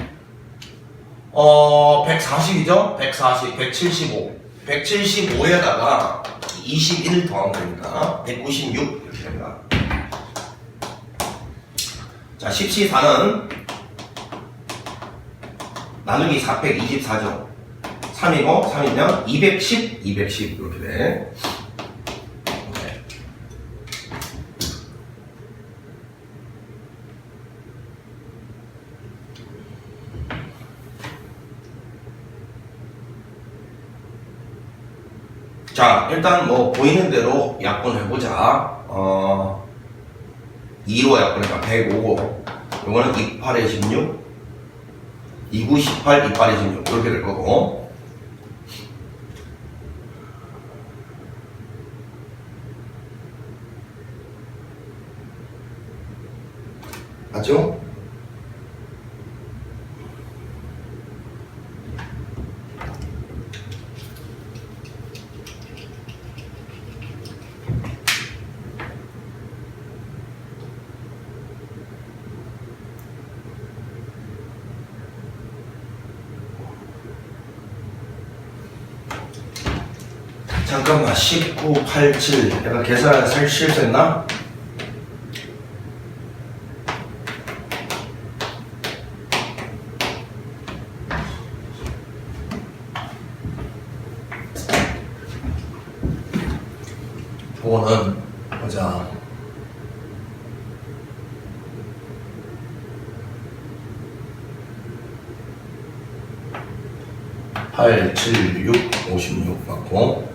Speaker 1: 140이죠? 140, 175. 175에다가 21 더한 거니까 196 이렇게 됩니다. 자, 10C4는 나누기 424죠. 3이고 3이면 210, 210 이렇게 돼. 오케이. 자, 일단 뭐 보이는 대로 약분해보자. 2로 약분해봐. 105고 요거는 28에 16 29, 18, 28에 16 이렇게 될 거고, 맞죠? 잠깐만, 19, 87 내가 계산을 살 실수했나? 그거는 보자. (8, 7, 6, 56) 맞고,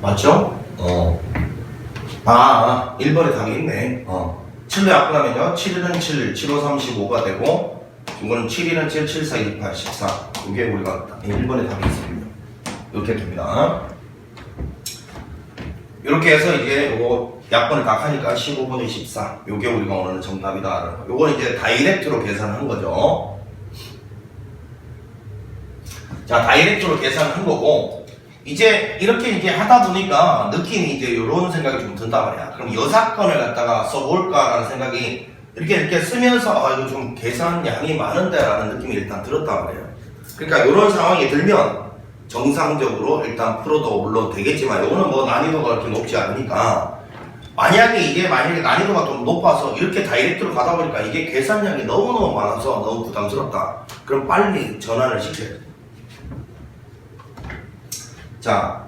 Speaker 1: 맞죠? 1번에 답이 있네. 7로 약분하면요. 7일은 7, 7, 5, 35가 되고, 이거는 7일은 7, 7, 4, 28, 14. 이게 우리가 1번에 답이 있습니다. 이렇게 됩니다. 이렇게 해서 이제 요거 약분을 다 하니까 15분의 14. 요게 우리가 원하는 정답이다. 요거는 이제 다이렉트로 계산한 거죠. 자, 다이렉트로 계산한 거고, 이제 이렇게 이제 하다 보니까 느낌이 이제 이런 생각이 좀 든단 말이야. 그럼 여사건을 갖다가 써볼까라는 생각이 이렇게 쓰면서 이거 좀 계산 양이 많은데 라는 느낌이 일단 들었단 말이에요. 그러니까 이런 상황이 들면 정상적으로 일단 풀어도 물론 되겠지만 이거는 뭐 난이도가 그렇게 높지 않으니까, 만약에 난이도가 좀 높아서 이렇게 다이렉트로 가다 보니까 이게 계산량이 너무너무 많아서 너무 부담스럽다. 그럼 빨리 전환을 시켜야 돼. 자,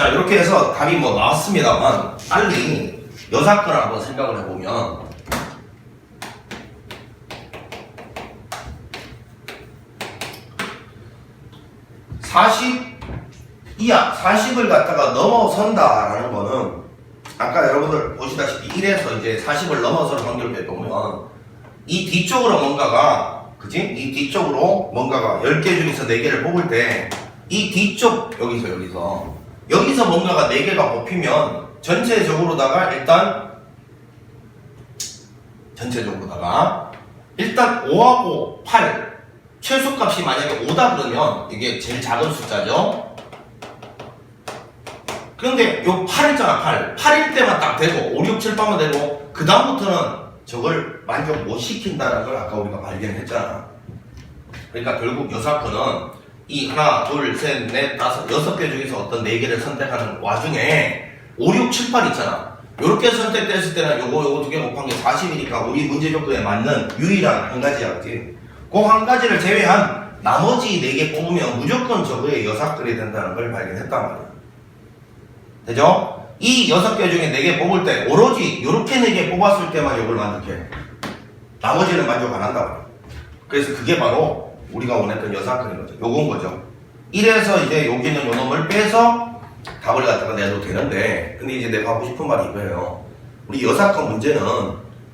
Speaker 1: 이렇게 해서 답이 뭐 나왔습니다만, 빨리 여사건을 한번 생각을 해보면, 40을 갖다가 넘어선다라는 거는, 아까 여러분들 보시다시피 1에서 이제 40을 넘어서는 확률을 보면, 이 뒤쪽으로 뭔가가, 그치? 이 뒤쪽으로 뭔가가 10개 중에서 4개를 뽑을 때, 이 뒤쪽, 여기서 뭔가가 4개가 뽑히면, 전체적으로다가 일단 5하고 8, 최소값이 만약에 5다 그러면, 이게 제일 작은 숫자죠? 그런데 요 8 있잖아, 8일 때만 딱 되고, 5, 6, 7, 8만 되고, 그 다음부터는 저걸 만족 못 시킨다는 걸 아까 우리가 발견했잖아. 그러니까 결국 여사건은 이 하나, 둘, 셋, 넷, 다섯, 6개 중에서 어떤 4개를 선택하는 와중에 5, 6, 7, 8 있잖아. 요렇게 선택됐을 때는 요거 2개 곱한 게 40이니까 우리 문제 조건에 맞는 유일한 한 가지야, 그치? 그 한 가지를 제외한 나머지 4개 뽑으면 무조건 저거에 여사건이 된다는 걸 발견했단 말이야. 되죠? 이 6개 중에 4개 뽑을 때 오로지 요렇게 4개 뽑았을 때만 요걸 만족해. 나머지는 만족 안 한다 말이야. 그래서 그게 바로 우리가 원했던 여사건인 거죠. 요건 거죠. 1에서 이제 여기는 요 놈을 빼서 답을 갖다가 내도 되는데, 근데 이제 내가 하고 싶은 말이 이거예요. 우리 여사건 문제는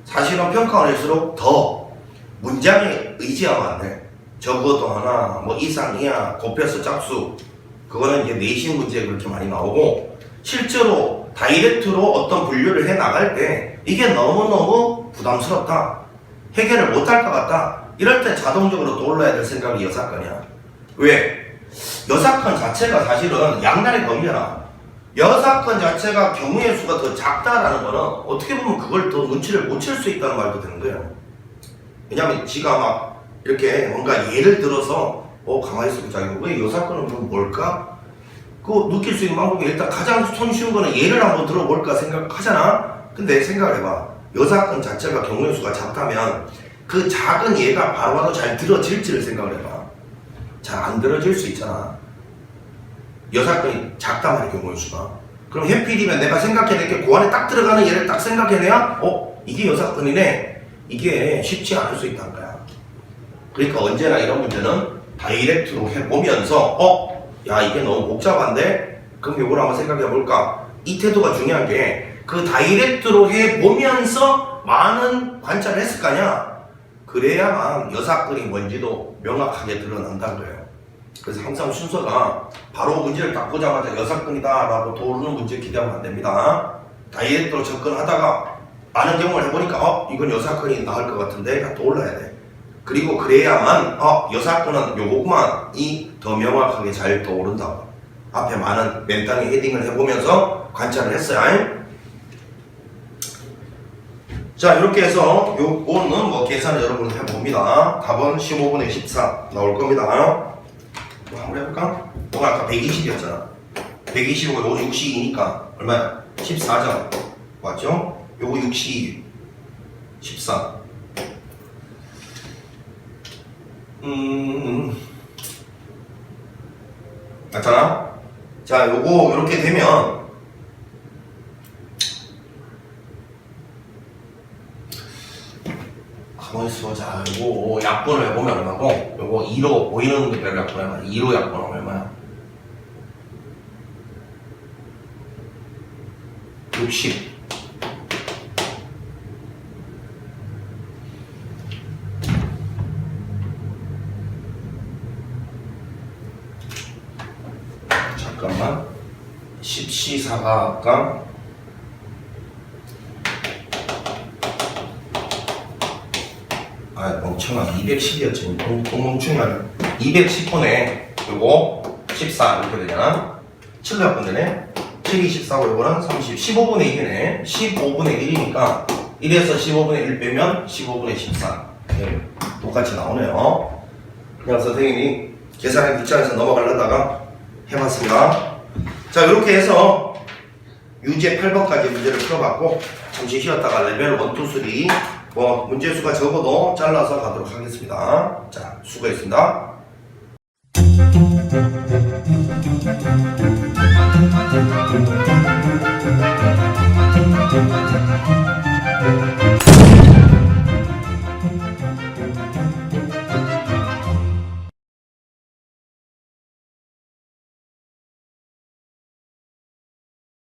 Speaker 1: 사실은 평가를 할수록 더 문장에 의지하면 안 돼. 적어도 하나, 뭐 이상, 이하, 곱해서 짝수, 그거는 이제 내신 문제에 그렇게 많이 나오고, 실제로 다이렉트로 어떤 분류를 해 나갈 때 이게 너무너무 부담스럽다, 해결을 못할 것 같다, 이럴 때 자동적으로 떠올라야 될 생각이 여사건이야. 왜? 여사건 자체가 사실은 양날의 검이잖아. 여사건 자체가 경우의 수가 더 작다라는 거는 어떻게 보면 그걸 더 눈치를 못 챌 수 있다는 말도 되는 거예요. 왜냐면 지가 막 이렇게 뭔가 예를 들어서 가만히 있어보자. 왜 요 사건은 그럼 뭘까? 그거 느낄 수 있는 방법이 일단 가장 손쉬운 거는 예를 한번 들어볼까 생각하잖아. 근데 생각해봐. 요 사건 자체가 경우의 수가 작다면 그 작은 예가 바로바로 잘 들어질지를 생각을 해봐. 잘 안 들어질 수 있잖아. 요 사건이 작단 말이야, 경우의 수가. 그럼 해필이면 내가 생각해낼 게 그 안에 딱 들어가는 예를 딱 생각해내야 이게 요 사건이네. 이게 쉽지 않을 수 있다는 거야. 그러니까 언제나 이런 문제는 다이렉트로 해보면서 야 이게 너무 복잡한데? 그럼 요걸 한번 생각해볼까? 이 태도가 중요한 게 그 다이렉트로 해보면서 많은 관찰을 했을 거 아니야? 그래야만 요 사건이 뭔지도 명확하게 드러난다는 거예요. 그래서 항상 순서가 바로 문제를 딱 보자마자 요 사건이다 라고 떠오르는 문제 기대하면 안 됩니다. 다이렉트로 접근하다가 많은 경험을 해보니까 이건 요 사건이 나을 것 같은데 가 떠올라야 돼. 그리고 그래야만 요 사건은 요것만이 더 명확하게 잘 떠오른다. 앞에 많은 맨땅에 헤딩을 해보면서 관찰을 했어요. 자 이렇게 해서 요거는 뭐 계산을 여러분 해봅니다. 답은 15분의 14 나올 겁니다. 한번 해볼까? 요거 아까 120이었잖아. 120이고 요거 62니까 얼마야? 14점 맞죠? 요거 62 14 맞잖아? 자 요거 이렇게 되면 가만히 있어. 자 요거 약분을 해보면 얼마고 요거 2로 보이는 대로 약분하면 2로 약분하면 얼마야? 60 잠깐만 10C4가 아까 멍청아 210이었지 똥멍충이야 210분에 요거 14 이렇게 되잖아 7로 약분되네 7이 14고 요거는 30 15분의 1이네 15분의 1이니까 1에서 15분의 1 빼면 15분의 14 네, 똑같이 나오네요. 그냥 선생님이 계산에 귀찮아서 넘어가려다가 해봤습니다. 자 이렇게 해서 유제 8번까지 문제를 풀어봤고 잠시 쉬었다가 레벨 1, 2, 3 뭐 문제수가 적어도 잘라서 가도록 하겠습니다. 자 수고했습니다.